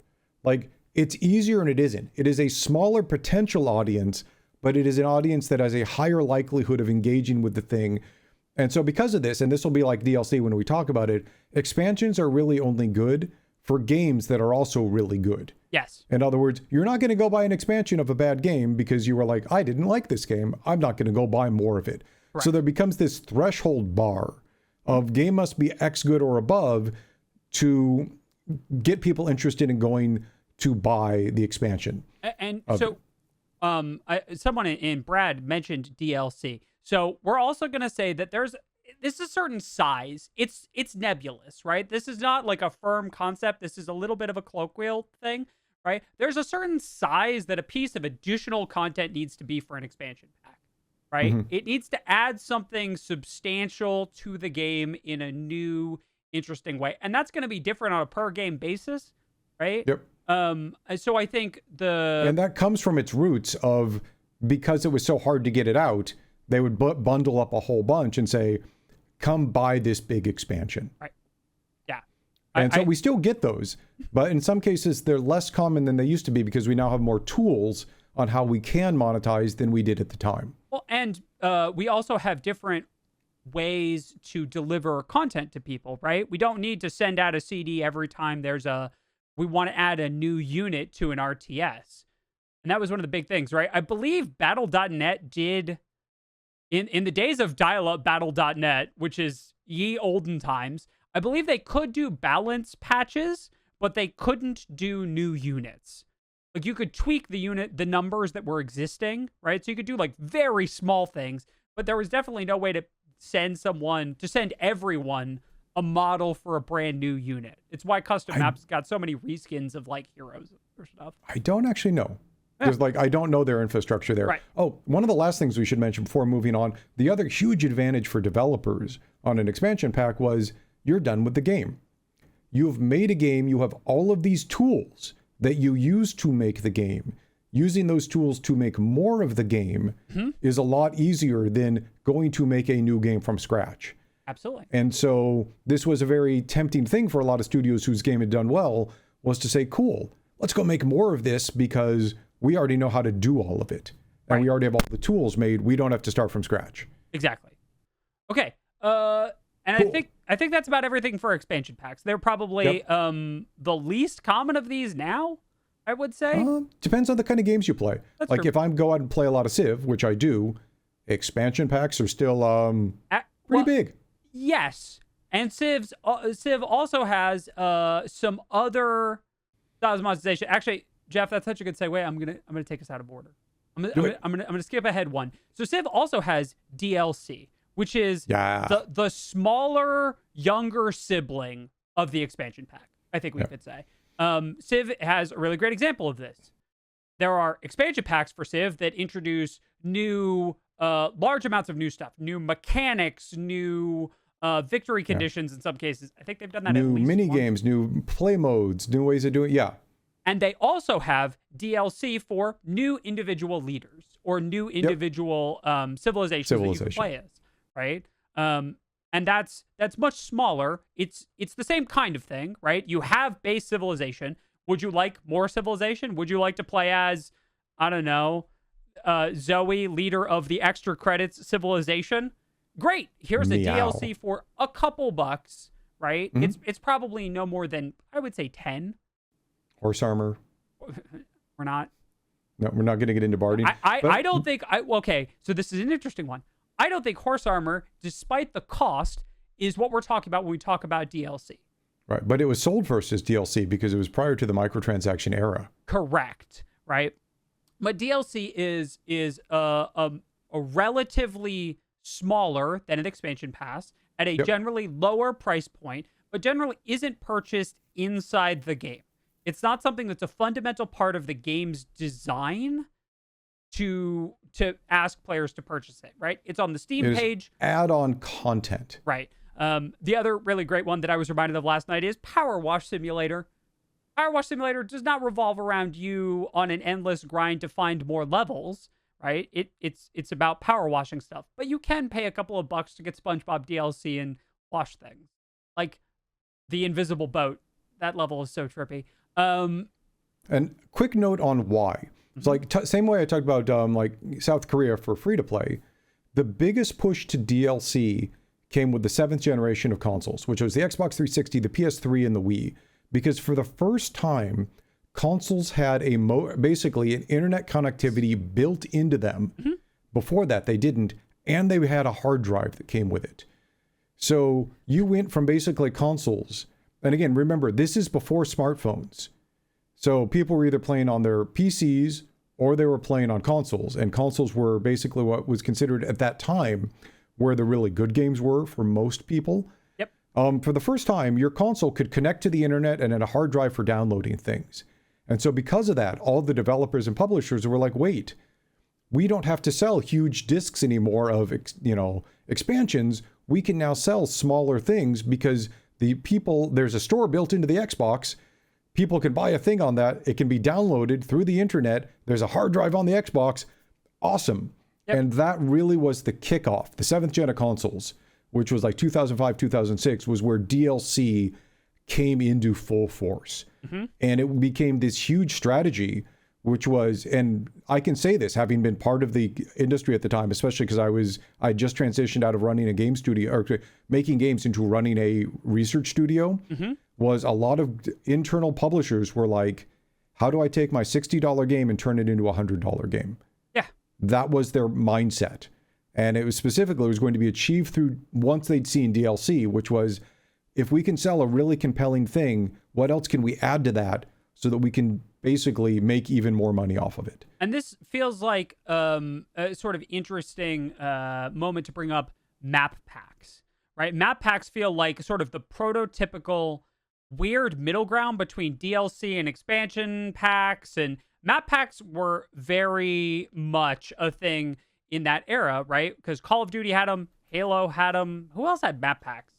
it's easier and it isn't. It is a smaller potential audience, but it is an audience that has a higher likelihood of engaging with the thing. And so because of this, and this will be like DLC when we talk about it, expansions are really only good for games that are also really good. Yes. In other words, you're not going to go buy an expansion of a bad game because you were like, I didn't like this game. I'm not going to go buy more of it. Correct. So there becomes this threshold bar of game must be X good or above to get people interested in going to buy the expansion. And so someone in Brad mentioned DLC. So we're also going to say that this is a certain size. It's nebulous, right? This is not like a firm concept. This is a little bit of a colloquial thing, right? There's a certain size that a piece of additional content needs to be for an expansion pack, right? Mm-hmm. It needs to add something substantial to the game in a new, interesting way. And that's going to be different on a per game basis, right? Yep. So I think and that comes from its roots of, because it was so hard to get it out, they would bundle up a whole bunch and say, come buy this big expansion. Right. Yeah. And so we still get those, but in some cases they're less common than they used to be because we now have more tools on how we can monetize than we did at the time. Well, and we also have different ways to deliver content to people, right? We don't need to send out a CD every time we want to add a new unit to an RTS. And that was one of the big things, right? I believe Battle.net did, in the days of dial-up Battle.net, which is ye olden times, I believe they could do balance patches, but they couldn't do new units. You could tweak the numbers that were existing, right? So you could do very small things, but there was definitely no way to send everyone a model for a brand new unit. It's why custom maps got so many reskins of like heroes or stuff. I don't actually know. There's like, I don't know their infrastructure there. Right. Oh, one of the last things we should mention before moving on, the other huge advantage for developers on an expansion pack was you're done with the game. You've made a game, you have all of these tools that you use to make the game. Using those tools to make more of the game is a lot easier than going to make a new game from scratch. Absolutely. And so this was a very tempting thing for a lot of studios whose game had done well, was to say, cool, let's go make more of this because we already know how to do all of it. And we already have all the tools made. We don't have to start from scratch. Exactly. Okay. And cool. I think that's about everything for expansion packs. They're probably the least common of these now, I would say. Depends on the kind of games you play. That's like true. if I go out and play a lot of Civ, which I do, expansion packs are still pretty big. Yes. And Civ also has some other styles of monetization. Actually, Geoff, that's such a good segue. I'm gonna take us out of order. I'm gonna skip ahead one. So Civ also has DLC, which is the smaller, younger sibling of the expansion pack, I think we could say. Civ has a really great example of this. There are expansion packs for Civ that introduce new, large amounts of new stuff, new mechanics, new victory conditions in some cases. I think they've done that at least new mini games, new play modes, new ways of doing it. Yeah. And they also have DLC for new individual leaders or new individual civilizations that you can play as, right? And that's much smaller. It's the same kind of thing, right? You have base civilization. Would you like more civilization? Would you like to play as, I don't know, Zoe, leader of the extra credits civilization? Great. Here's a DLC for a couple bucks, right? It's probably no more than, I would say, 10. Horse armor. We're not. No, we're not going to get into bargaining. I don't think. Okay, so this is an interesting one. I don't think horse armor, despite the cost, is what we're talking about when we talk about DLC. Right, but it was sold first as DLC because it was prior to the microtransaction era. Correct, right? But DLC is a relatively smaller than an expansion pass at a generally lower price point, but generally isn't purchased inside the game. It's not something that's a fundamental part of the game's design to ask players to purchase it, right? It's on the Steam page. Add-on content. Right. The other really great one that I was reminded of last night is Power Wash Simulator. Power Wash Simulator does not revolve around you on an endless grind to find more levels, right? It's about power washing stuff. But you can pay a couple of bucks to get SpongeBob DLC and wash things. Like the invisible boat. That level is so trippy. And quick note on why. It's like same way I talked about like South Korea for free to play. The biggest push to DLC came with the 7th generation of consoles, which was the Xbox 360, the PS3, and the Wii. Because for the first time, consoles had basically an internet connectivity built into them. Before that, they didn't, and they had a hard drive that came with it. So you went from basically consoles. And again, remember, this is before smartphones. So people were either playing on their PCs or they were playing on consoles. And consoles were basically what was considered at that time where the really good games were for most people. Yep. For the first time, your console could connect to the internet and had a hard drive for downloading things. And so because of that, all the developers and publishers were like, wait, we don't have to sell huge discs anymore of, expansions. We can now sell smaller things because there's a store built into the Xbox. People can buy a thing on that. It can be downloaded through the internet. There's a hard drive on the Xbox. Awesome. Yep. And that really was the kickoff. The 7th gen of consoles, which was like 2005, 2006, was where DLC came into full force. And it became this huge strategy, which was, and I can say this, having been part of the industry at the time, especially because I just transitioned out of running a game studio, or making games, into running a research studio, was a lot of internal publishers were like, how do I take my $60 game and turn it into a $100 game? Yeah. That was their mindset. And it was going to be achieved through, once they'd seen DLC, which was, if we can sell a really compelling thing, what else can we add to that so that we can basically make even more money off of it? And this feels like a sort of interesting moment to bring up map packs, right? Map packs feel like sort of the prototypical weird middle ground between DLC and expansion packs, and map packs were very much a thing in that era, right? Because Call of Duty had them, Halo had them. Who else had map packs?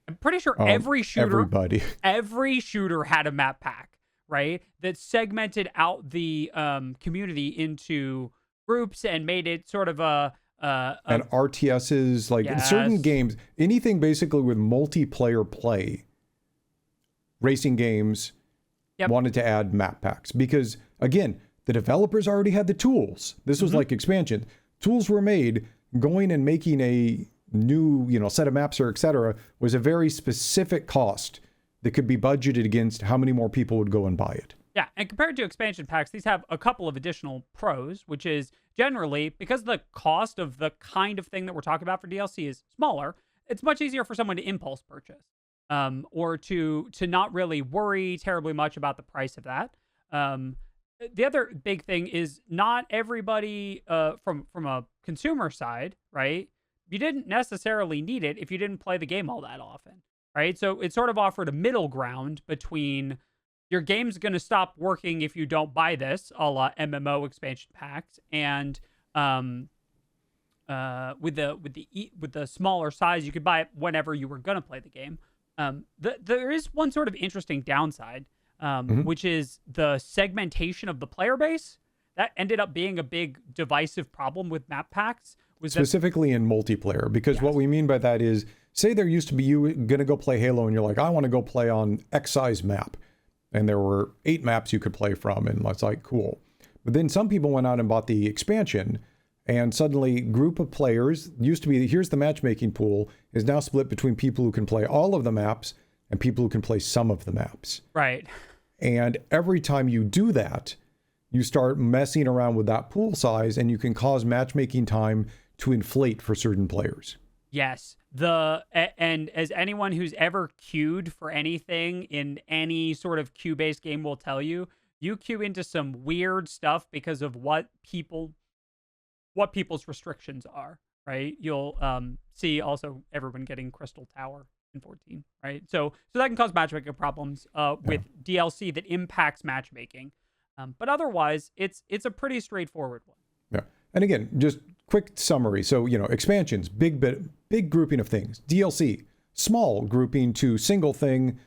I'm pretty sure Everybody. every shooter had a map pack, right? That segmented out the community into groups and made it sort of and RTSs, like in certain games, anything basically with multiplayer play, racing games wanted to add map packs because, again, the developers already had the tools. This was like expansion. Tools were made. Going and making a new, set of maps or etc. was a very specific cost that could be budgeted against how many more people would go and buy it. Yeah, and compared to expansion packs, these have a couple of additional pros, which is generally, because the cost of the kind of thing that we're talking about for DLC is smaller, it's much easier for someone to impulse purchase, or to not really worry terribly much about the price of that. The other big thing is not everybody, from a consumer side, right? You didn't necessarily need it if you didn't play the game all that often, right? So it sort of offered a middle ground between your game's going to stop working if you don't buy this, a la MMO expansion packs, and with the smaller size, you could buy it whenever you were going to play the game. There is one sort of interesting downside, which is the segmentation of the player base. That ended up being a big divisive problem with map packs. Specifically in multiplayer, because what we mean by that is, say there used to be you going to go play Halo and you're like, I want to go play on X size map. And there were 8 maps you could play from, and it's like, cool. But then some people went out and bought the expansion, and suddenly group of players, used to be, here's the matchmaking pool, is now split between people who can play all of the maps and people who can play some of the maps. Right. And every time you do that, you start messing around with that pool size, and you can cause matchmaking time to inflate for certain players. Yes. And as anyone who's ever queued for anything in any sort of queue-based game will tell you, you queue into some weird stuff because of what people's restrictions are, right? You'll see also everyone getting Crystal Tower in 14, right? So that can cause matchmaking problems with DLC that impacts matchmaking. But otherwise, it's a pretty straightforward one. Yeah. And again, just quick summary. So, expansions, big grouping of things. DLC, small grouping to single thing.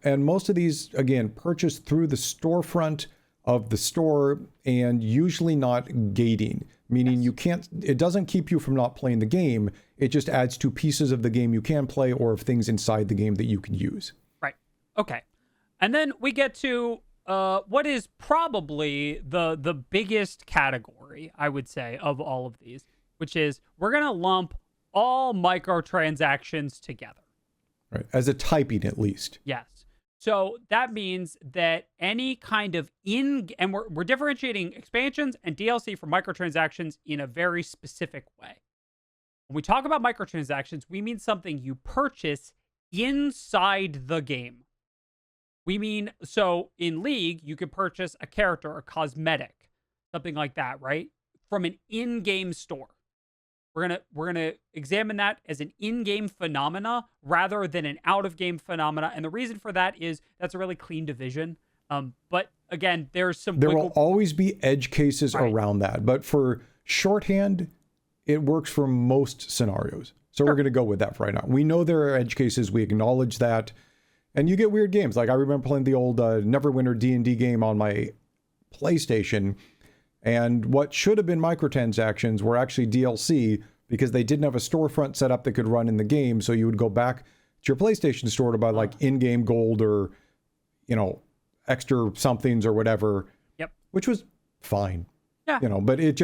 And most of these, again, purchased through the storefront of the store, and usually not gating, meaning it doesn't keep you from not playing the game. It just adds to pieces of the game you can play or of things inside the game that you can use. Right. Okay. And then we get to what is probably the biggest category, I would say, of all of these, which is we're going to lump all microtransactions together. Right. As a typing, at least. Yes. So that means that any kind of and we're differentiating expansions and DLC from microtransactions in a very specific way. When we talk about microtransactions, we mean something you purchase inside the game. We mean, so in League, you could purchase a character, a cosmetic, something like that, right? From an in-game store. We're gonna examine that as an in-game phenomena rather than an out-of-game phenomena. And the reason for that is that's a really clean division. But again, there will always be edge cases around that. But for shorthand, it works for most scenarios. So we're going to go with that for right now. We know there are edge cases. We acknowledge that. And you get weird games. Like I remember playing the old Neverwinter D&D game on my PlayStation. And what should have been microtransactions were actually DLC because they didn't have a storefront set up that could run in the game. So you would go back to your PlayStation store to buy like in-game gold or, extra somethings or whatever. Yep. Which was fine. Yeah. But it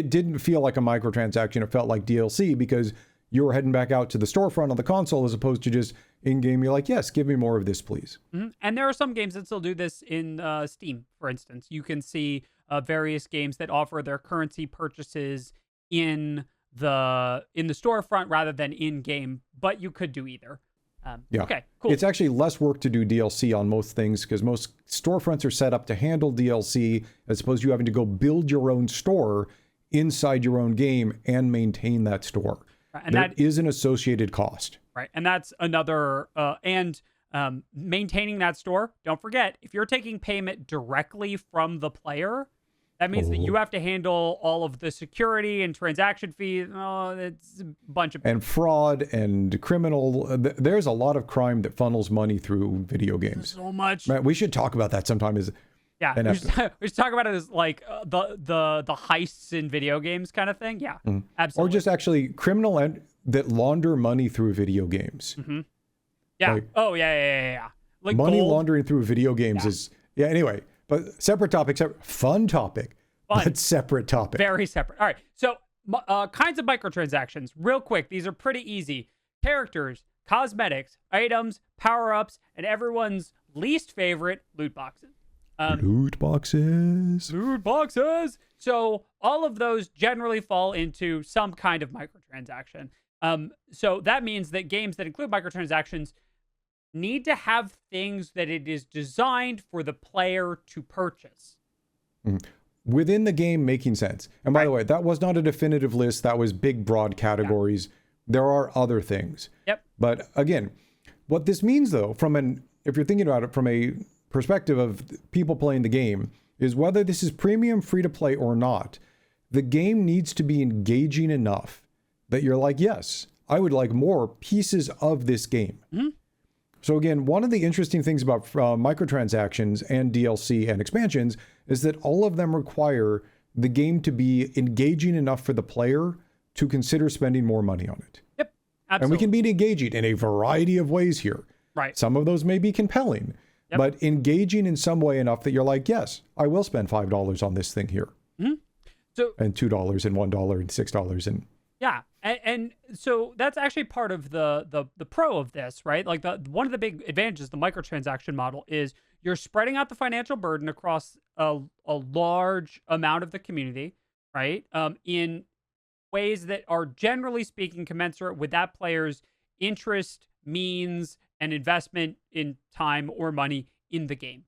didn't feel like a microtransaction. It felt like DLC because you were heading back out to the storefront on the console as opposed to just in-game. You're like, yes, give me more of this, please. Mm-hmm. And there are some games that still do this in Steam, for instance. You can see various games that offer their currency purchases in the storefront rather than in-game, but you could do either. Yeah. Okay, cool. It's actually less work to do DLC on most things because most storefronts are set up to handle DLC as opposed to you having to go build your own store inside your own game and maintain that store. And there is an associated cost. Right. And that's another, maintaining that store. Don't forget, if you're taking payment directly from the player, that means that you have to handle all of the security and transaction fees. Oh, it's a bunch of and fraud and criminal. There's a lot of crime that funnels money through video games. So much. Man, we should talk about that sometime. We should talk about it as like the heists in video games kind of thing. Yeah, absolutely. Or just actually criminal that launder money through video games. Mm-hmm. Yeah. Like, yeah. Like money gold. laundering through video games is anyway. But separate topic, fun topic, but separate topic. Very separate. All right. So kinds of microtransactions, real quick. These are pretty easy. Characters, cosmetics, items, power-ups, and everyone's least favorite, loot boxes. Loot boxes. Loot boxes. So all of those generally fall into some kind of microtransaction. So that means that games that include microtransactions need to have things that it is designed for the player to purchase. Within the game making sense. And by the way, that was not a definitive list. That was big, broad categories. Yeah. There are other things. Yep. But again, what this means though, if you're thinking about it from a perspective of people playing the game, is whether this is premium free to play or not, the game needs to be engaging enough that you're like, yes, I would like more pieces of this game. Mm-hmm. So again, one of the interesting things about microtransactions and DLC and expansions is that all of them require the game to be engaging enough for the player to consider spending more money on it. Yep, absolutely. And we can be engaging in a variety of ways here. Right. Some of those may be compelling, but engaging in some way enough that you're like, yes, I will spend $5 on this thing here. Mm-hmm. So, and $2 and $1 and $6 and... Yeah, and so that's actually part of the pro of this, right? Like one of the big advantages of the microtransaction model is you're spreading out the financial burden across a large amount of the community, right? In ways that are generally speaking commensurate with that player's interest, means, and investment in time or money in the game.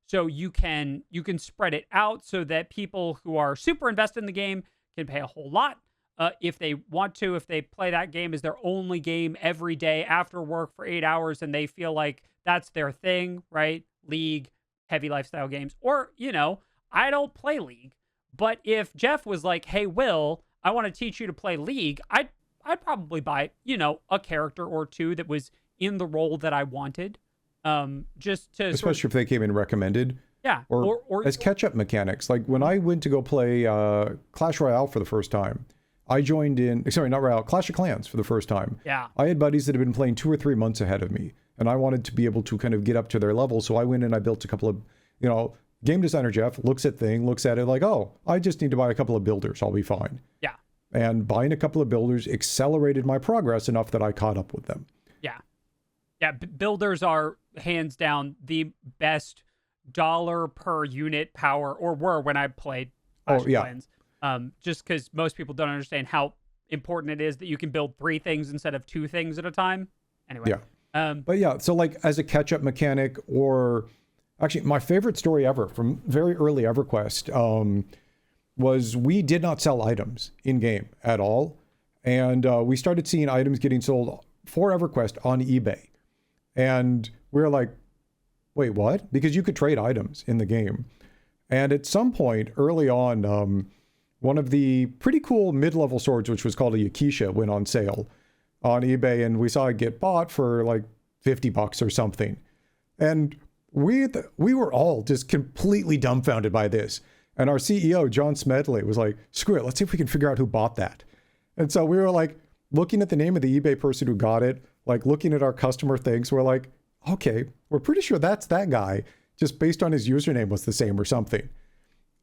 So you can spread it out so that people who are super invested in the game can pay a whole lot. If they want to, if they play that game as their only game every day after work for 8 hours and they feel like that's their thing, right? League, heavy lifestyle games. Or, I don't play League. But if Geoff was like, hey, Will, I want to teach you to play League, I'd probably buy, a character or two that was in the role that I wanted. Just to especially if they came in recommended. Yeah. Or as catch-up mechanics. Like when I went to go play Clash Royale for the first time, I joined in, sorry, not Royale, Clash of Clans for the first time. Yeah. I had buddies that had been playing 2 or 3 months ahead of me, and I wanted to be able to kind of get up to their level. So I went and I built a couple of, game designer Geoff looks at it like, oh, I just need to buy a couple of builders. I'll be fine. Yeah. And buying a couple of builders accelerated my progress enough that I caught up with them. Yeah. Yeah. Builders are hands down the best dollar per unit power, or were when I played Clash of Clans. Just because most people don't understand how important it is that you can build 3 things instead of 2 things at a time. Anyway. Yeah. But yeah, so like as a catch-up mechanic, or actually my favorite story ever from very early EverQuest was we did not sell items in game at all. And we started seeing items getting sold for EverQuest on eBay. And we were like, wait, what? Because you could trade items in the game. And at some point early on, one of the pretty cool mid-level swords, which was called a Yakisha, went on sale on eBay, and we saw it get bought for like $50 or something. And we were all just completely dumbfounded by this. And our CEO, John Smedley, was like, screw it, let's see if we can figure out who bought that. And so we were like looking at the name of the eBay person who got it, like looking at our customer things. We're like, okay, we're pretty sure that's that guy, just based on his username was the same or something.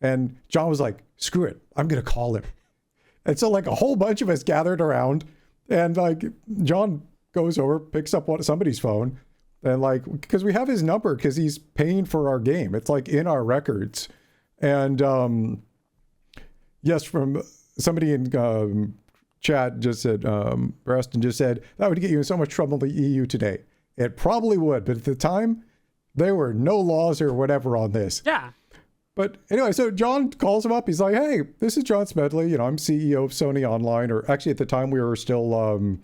And John was like, screw it, I'm going to call him. And so like a whole bunch of us gathered around, and like John goes over, picks up somebody's phone, and like, because we have his number because he's paying for our game. It's like in our records. And yes, from somebody in chat just said, Preston just said, that would get you in so much trouble in the EU today. It probably would, but at the time, there were no laws or whatever on this. Yeah. But anyway, so John calls him up. He's like, hey, this is John Smedley. I'm CEO of Sony Online, or actually at the time we were still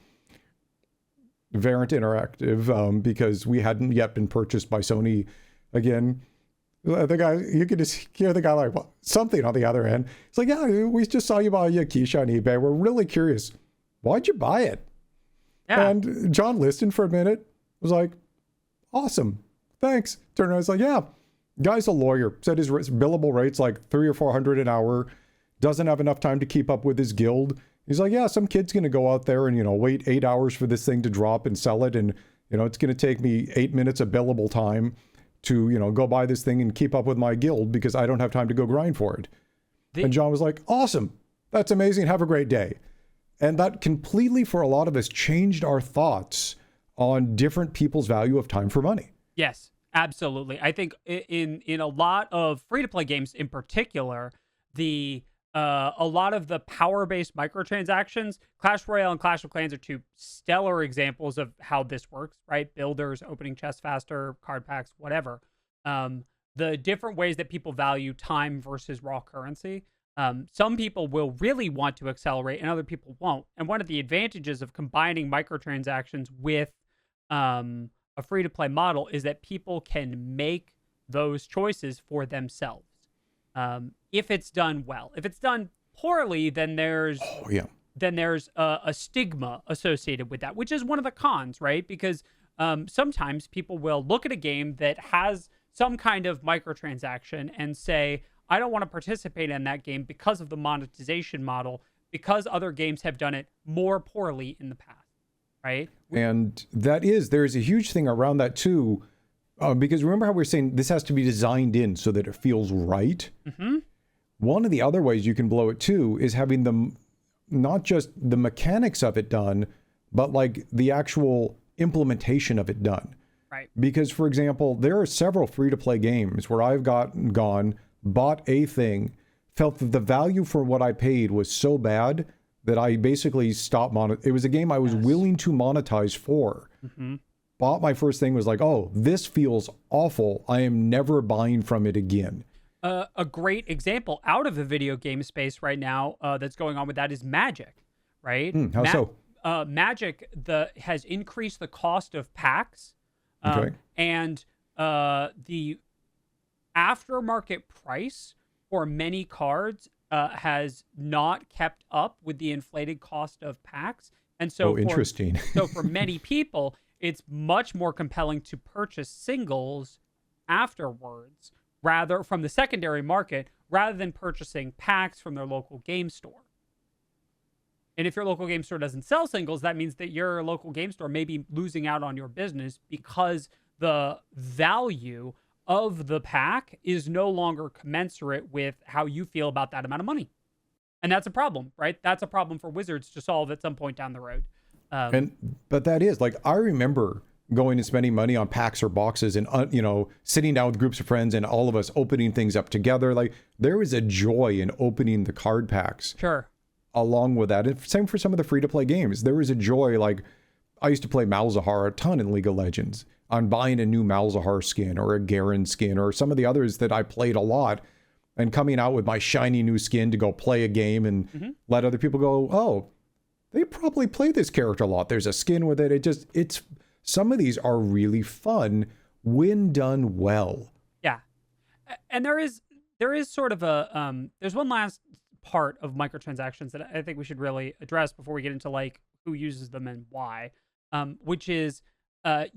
Variant Interactive, because we hadn't yet been purchased by Sony again. The guy, you could just hear the guy like, well, something on the other end. It's like, yeah, we just saw you buy a Yakish on eBay. We're really curious. Why'd you buy it? Yeah. And John listened for a minute, was like, awesome, thanks. Turned around, it's like, yeah, guy's a lawyer. Said his billable rate's like $300 or $400 an hour. Doesn't have enough time to keep up with his guild. He's like, yeah, some kid's going to go out there and, wait 8 hours for this thing to drop and sell it. And, it's going to take me 8 minutes of billable time to, go buy this thing and keep up with my guild because I don't have time to go grind for it. And John was like, awesome. That's amazing. Have a great day. And that completely, for a lot of us, changed our thoughts on different people's value of time for money. Yes, absolutely. I think in a lot of free-to-play games in particular, a lot of the power-based microtransactions, Clash Royale and Clash of Clans are two stellar examples of how this works, right? Builders, opening chests faster, card packs, whatever. The different ways that people value time versus raw currency. Some people will really want to accelerate and other people won't. And one of the advantages of combining microtransactions with a free-to-play model is that people can make those choices for themselves. If it's done well. If it's done poorly, then there's a stigma associated with that, which is one of the cons, right? Because sometimes people will look at a game that has some kind of microtransaction and say, I don't want to participate in that game because of the monetization model, because other games have done it more poorly in the past, right? And there's a huge thing around that too, because remember how we were saying this has to be designed in so that it feels right? Mm-hmm. One of the other ways you can blow it too is having not just the mechanics of it done, but like the actual implementation of it done. Right. Because, for example, there are several free-to-play games where I've gone, bought a thing, felt that the value for what I paid was so bad that I basically stopped it was a game I was willing to monetize for. Mm-hmm. Bought my first thing, was like, oh, this feels awful. I am never buying from it again. A great example out of the video game space right now that's going on with that is Magic, right? How so? Magic has increased the cost of packs. Okay. And the aftermarket price for many cards has not kept up with the inflated cost of packs. And so interesting. So for many people, it's much more compelling to purchase singles afterwards, rather from the secondary market, rather than purchasing packs from their local game store. And if your local game store doesn't sell singles, that means that your local game store may be losing out on your business because the value of the pack is no longer commensurate with how you feel about that amount of money. And that's a problem, right? That's a problem for Wizards to solve at some point down the road. But that is, like, I remember going and spending money on packs or boxes and, sitting down with groups of friends and all of us opening things up together. Like, there is a joy in opening the card packs. Sure. Along with that. And same for some of the free-to-play games. There is a joy, like, I used to play Malzahar a ton in League of Legends. On buying a new Malzahar skin or a Garen skin or some of the others that I played a lot, and coming out with my shiny new skin to go play a game and let other people go, oh, they probably play this character a lot. There's a skin with it. It's some of these are really fun when done well. Yeah. And there is sort of there's one last part of microtransactions that I think we should really address before we get into like who uses them and why, which is the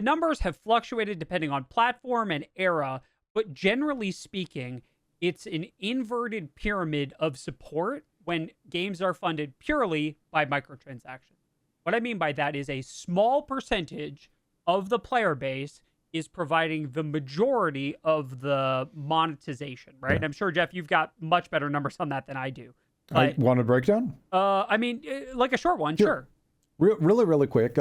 numbers have fluctuated depending on platform and era, but generally speaking, it's an inverted pyramid of support when games are funded purely by microtransactions. What I mean by that is a small percentage of the player base is providing the majority of the monetization, right? Yeah. And I'm sure, Geoff, you've got much better numbers on that than I do. I want a breakdown? I mean, like a short one, sure. Really, really quick.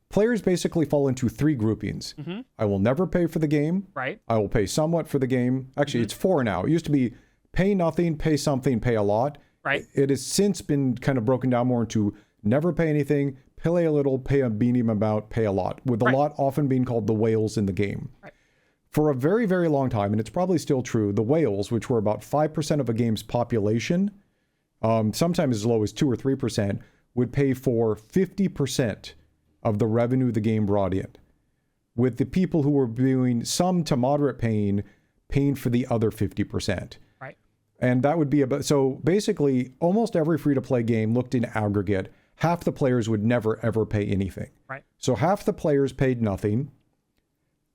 Players basically fall into three groupings. Mm-hmm. I will never pay for the game. Right. I will pay somewhat for the game. Actually, it's four now. It used to be pay nothing, pay something, pay a lot. Right. It has since been kind of broken down more into never pay anything, pay a little, pay a medium amount, pay a lot, with a lot often being called the whales in the game. Right. For a very, very long time, and it's probably still true, the whales, which were about 5% of a game's population, sometimes as low as 2 or 3%, would pay for 50% of the revenue the game brought in, with the people who were doing some to moderate paying for the other 50%. Right. And that would be about, so basically almost every free-to-play game looked in aggregate, half the players would never ever pay anything. Right. So half the players paid nothing.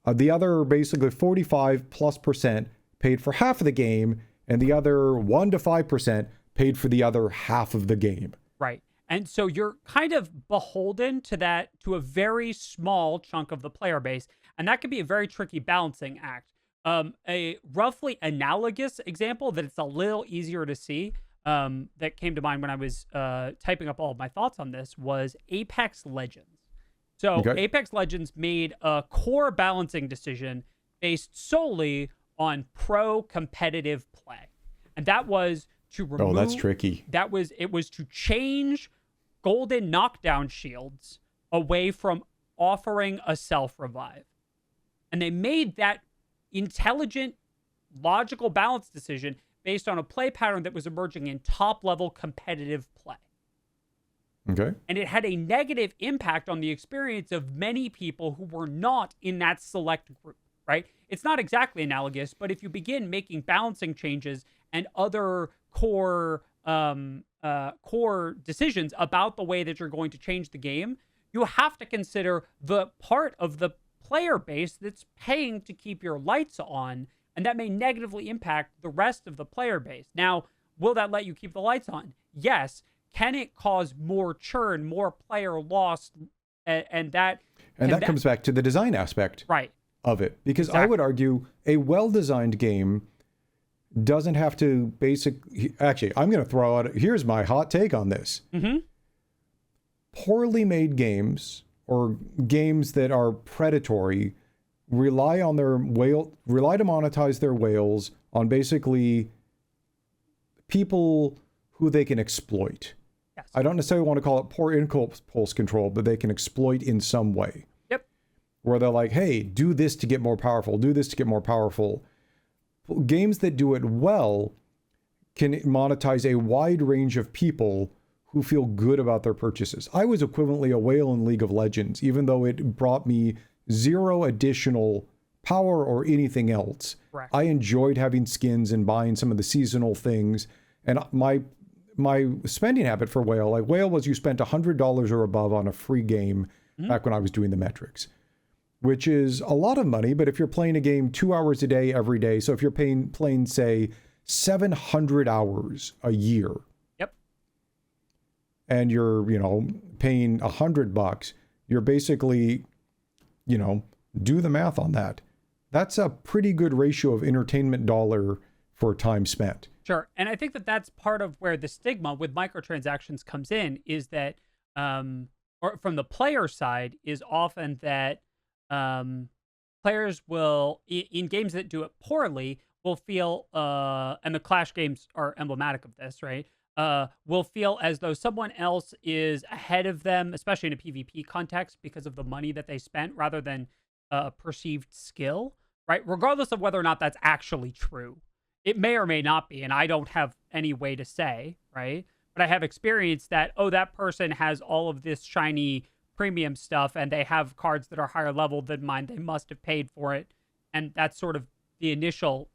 The other basically 45+% paid for half of the game, and the other 1 to 5% paid for the other half of the game. Right. And so you're kind of beholden to that, to a very small chunk of the player base. And that can be a very tricky balancing act. A roughly analogous example that it's a little easier to see that came to mind when I was typing up all of my thoughts on this was Apex Legends. So Apex Legends made a core balancing decision based solely on pro-competitive play. And that was to remove... Oh, that's tricky. It was to change golden knockdown shields away from offering a self-revive. And they made that intelligent, logical balance decision based on a play pattern that was emerging in top-level competitive play. Okay. And it had a negative impact on the experience of many people who were not in that select group, right? It's not exactly analogous, but if you begin making balancing changes and other core decisions about the way that you're going to change the game, you have to consider the part of the player base that's paying to keep your lights on, and that may negatively impact the rest of the player base. Now, will that let you keep the lights on? Yes. Can it cause more churn, more player loss, and that comes back to the design aspect of it. Because I would argue a well-designed game doesn't have to actually, I'm going to throw out, here's my hot take on this. Mm-hmm. Poorly made games or games that are predatory rely to monetize their whales on basically people who they can exploit. Yes. I don't necessarily want to call it poor impulse control, but they can exploit in some way. Yep. Where they're like, hey, do this to get more powerful, do this to get more powerful. Games that do it well can monetize a wide range of people who feel good about their purchases. I was equivalently a whale in League of Legends, even though it brought me zero additional power or anything else. Correct. I enjoyed having skins and buying some of the seasonal things. And my spending habit for whale, like whale was you spent $100 or above on a free game back when I was doing the metrics, which is a lot of money. But if you're playing a game 2 hours a day, every day, so if you're playing say 700 hours a year, and you're, paying $100, you're basically, do the math on that. That's a pretty good ratio of entertainment dollar for time spent. Sure. And I think that that's part of where the stigma with microtransactions comes in, is that, or from the player side, is often that players will, in games that do it poorly, will feel, and the Clash games are emblematic of this, right? Will feel as though someone else is ahead of them, especially in a PvP context, because of the money that they spent rather than perceived skill, right? Regardless of whether or not that's actually true. It may or may not be, and I don't have any way to say, right? But I have experienced that, that person has all of this shiny premium stuff, and they have cards that are higher level than mine. They must have paid for it. And that's sort of the initial,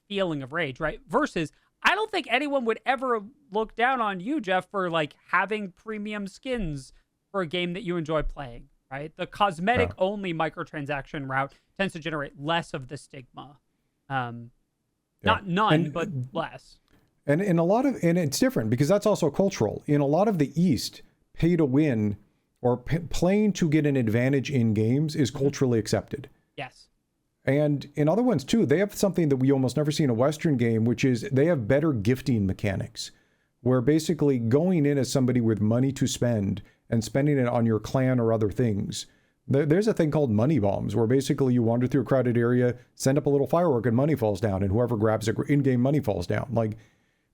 feeling of rage, right? Versus, I don't think anyone would ever look down on you, Geoff, for having premium skins for a game that you enjoy playing, right? The cosmetic only microtransaction route tends to generate less of the stigma. Not none, but less. And in a lot of, and it's different because that's also cultural. In a lot of the East, pay to win or playing to get an advantage in games is culturally accepted. Yes. And in other ones too, they have something that we almost never see in a Western game, which is they have better gifting mechanics, where basically going in as somebody with money to spend and spending it on your clan or other things. There's a thing called money bombs, where basically you wander through a crowded area, send up a little firework, and money falls down, and whoever grabs it, in-game money falls down.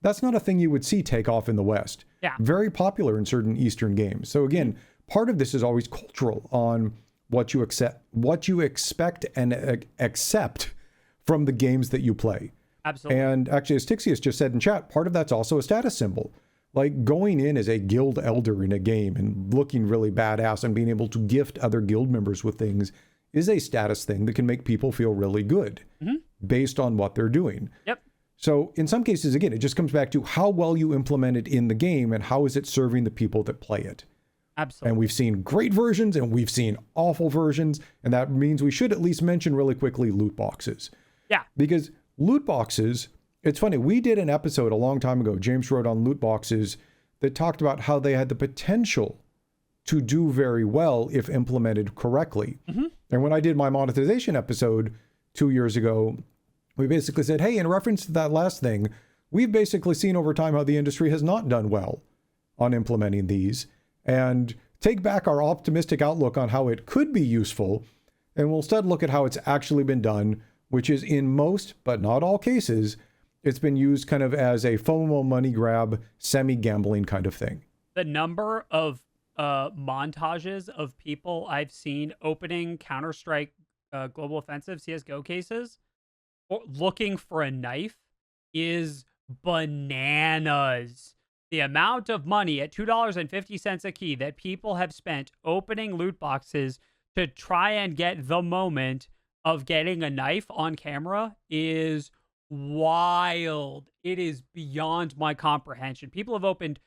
That's not a thing you would see take off in the West. Yeah. Very popular in certain Eastern games. So again, part of this is always cultural on what you expect and accept from the games that you play. Absolutely. And actually, as Tixius just said in chat, part of that's also a status symbol. Like going in as a guild elder in a game and looking really badass and being able to gift other guild members with things is a status thing that can make people feel really good based on what they're doing. Yep. So in some cases, again, it just comes back to how well you implement it in the game and how is it serving the people that play it. Absolutely. And we've seen great versions and we've seen awful versions. And that means we should at least mention really quickly loot boxes. Yeah. Because loot boxes, it's funny, we did an episode a long time ago, James wrote on loot boxes, that talked about how they had the potential to do very well if implemented correctly. And when I did my monetization episode 2 years ago, we basically said, hey, in reference to that last thing, we've basically seen over time how the industry has not done well on implementing these, and take back our optimistic outlook on how it could be useful, and we'll instead look at how it's actually been done, which is in most, but not all cases, it's been used kind of as a FOMO money grab, semi-gambling kind of thing. The number of montages of people I've seen opening Counter-Strike Global Offensive CSGO cases or looking for a knife is bananas. The amount of money at $2.50 a key that people have spent opening loot boxes to try and get the moment of getting a knife on camera is wild. It is beyond my comprehension. People have opened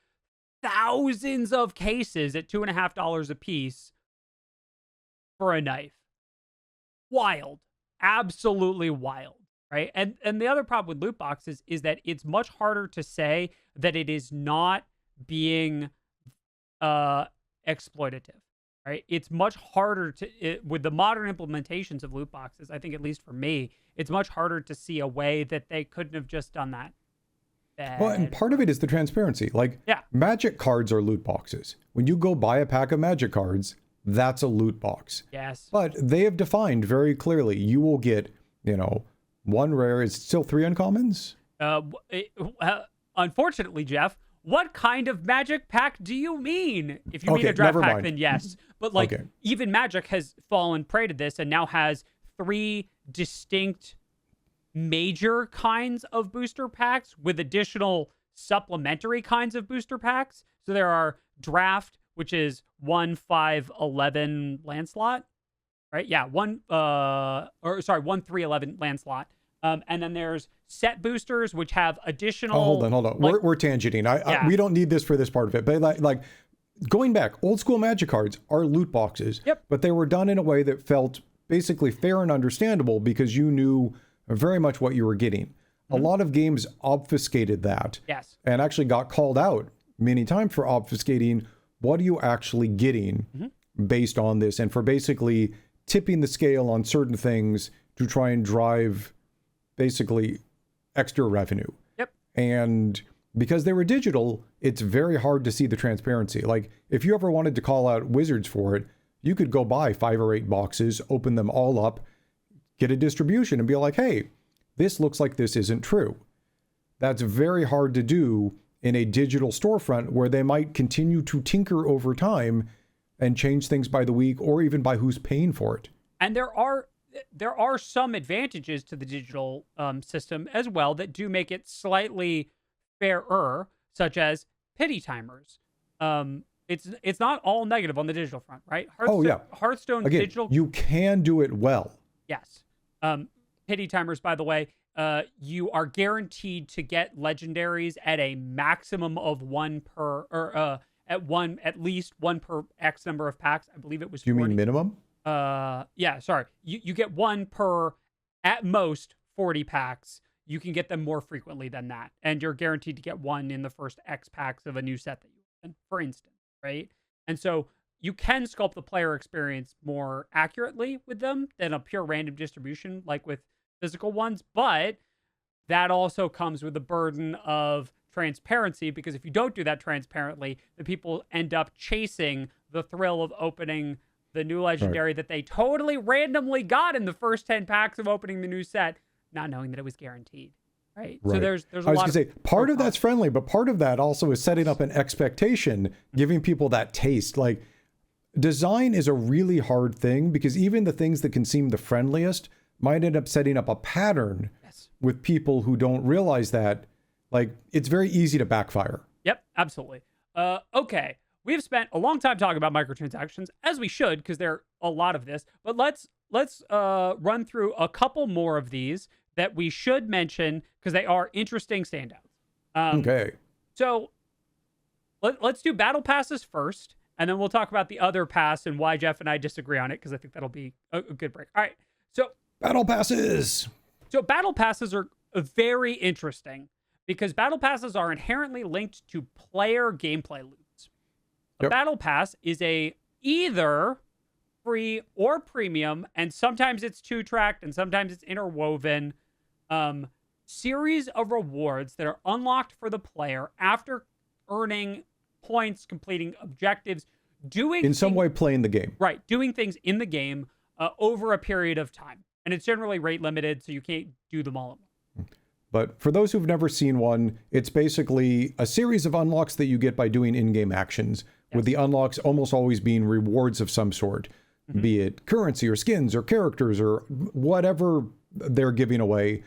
thousands of cases at $2.50 a piece for a knife. Wild. Absolutely wild. Right? And the other problem with loot boxes is that it's much harder to say that it is not being exploitative. Right? It's much harder with the modern implementations of loot boxes, I think at least for me, it's much harder to see a way that they couldn't have just done that. Well, and part of it is the transparency. Like, Magic cards are loot boxes. When you go buy a pack of Magic cards, that's a loot box. Yes. But they have defined very clearly, you will get, one rare, is still 3 uncommons? Unfortunately, Geoff, what kind of Magic pack do you mean? If you mean a draft pack, then yes. But even Magic has fallen prey to this and now has 3 distinct major kinds of booster packs with additional supplementary kinds of booster packs. So there are draft, which is 1, 5, 11 land slot, right? Yeah, 1, 3, 11 land slot. And then there's set boosters, which have additional. Oh, hold on. We're tangenting. We don't need this for this part of it. But like going back, old school Magic cards are loot boxes. Yep. But they were done in a way that felt basically fair and understandable because you knew very much what you were getting. A lot of games obfuscated that. Yes. And actually got called out many times for obfuscating what are you actually getting based on this, and for basically tipping the scale on certain things to try and drive basically extra revenue. Yep. And because they were digital, it's very hard to see the transparency. Like if you ever wanted to call out Wizards for it, you could go buy 5 or 8 boxes, open them all up, get a distribution and be like, hey, this looks like this isn't true. That's very hard to do in a digital storefront where they might continue to tinker over time and change things by the week or even by who's paying for it. And there are some advantages to the digital system as well that do make it slightly fairer, such as pity timers. It's not all negative on the digital front, right? Hearthstone Again, digital. You can do it well. Yes. Pity timers, by the way, you are guaranteed to get legendaries at a maximum of 1 per, or at least 1 per X number of packs. I believe it was 40. You mean minimum? Yeah, sorry. You get 1 per, at most, 40 packs. You can get them more frequently than that. And you're guaranteed to get 1 in the first X packs of a new set that you open, for instance, right? And so you can sculpt the player experience more accurately with them than a pure random distribution like with physical ones. But that also comes with the burden of transparency, because if you don't do that transparently, the people end up chasing the thrill of opening the new legendary that they totally randomly got in the first 10 packs of opening the new set, not knowing that it was guaranteed. Right. So there's a lot. I was going to say part of that's friendly, but part of that also is setting up an expectation, giving people that taste. Like design is a really hard thing because even the things that can seem the friendliest might end up setting up a pattern with people who don't realize that. Like it's very easy to backfire. Yep, absolutely. Okay, we've spent a long time talking about microtransactions, as we should, because there are a lot of this. But let's run through a couple more of these that we should mention because they are interesting standouts. Okay. So let's do battle passes first, and then we'll talk about the other pass and why Geoff and I disagree on it, because I think that'll be a good break. All right. So battle passes. So battle passes are very interesting because battle passes are inherently linked to player gameplay loops. A battle pass is either free or premium, and sometimes it's two-tracked and sometimes it's interwoven, series of rewards that are unlocked for the player after earning points, completing objectives, in some way playing the game. Right, doing things in the game over a period of time. And it's generally rate limited, so you can't do them all at once. But for those who've never seen one, it's basically a series of unlocks that you get by doing in-game actions, with the unlocks almost always being rewards of some sort, be it currency or skins or characters or whatever they're giving away.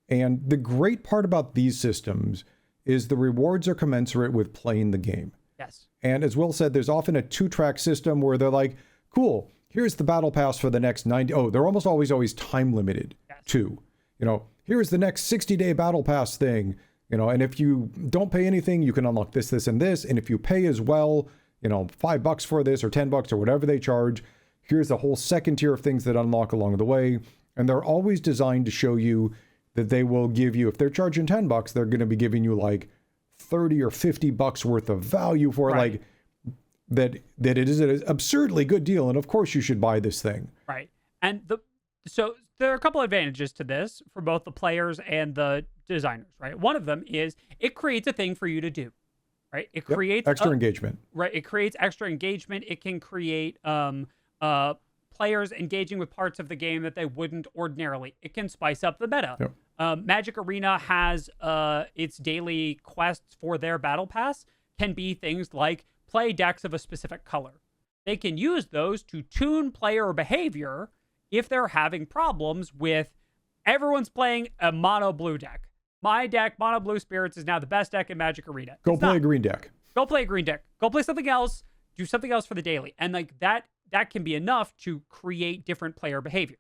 And the great part about these systems is the rewards are commensurate with playing the game. Yes. And as Will said, there's often a two-track system where they're like, cool, here's the battle pass for the next 90. Oh, they're almost always time limited too. Here's the next 60-day battle pass thing. And if you don't pay anything, you can unlock this, this, and this. And if you pay as well, $5 for this or $10 or whatever they charge, here's a whole second tier of things that unlock along the way. And they're always designed to show you that they will give you, if they're charging $10, they're going to be giving you like 30 or $50 worth of value for it. Like that it is an absurdly good deal. And of course you should buy this thing. Right. And so there are a couple advantages to this for both the players and the designers, right? One of them is it creates a thing for you to do, right? It creates extra engagement. Right. It creates extra engagement. It can create players engaging with parts of the game that they wouldn't ordinarily. It can spice up the meta. Magic Arena has its daily quests for their battle pass can be things like play decks of a specific color. They can use those to tune player behavior if they're having problems with everyone's playing a mono blue deck. My deck, Mono Blue Spirits, is now the best deck in Magic Arena. Go play a green deck. Go play a green deck. Go play something else. Do something else for the daily. And like that can be enough to create different player behavior.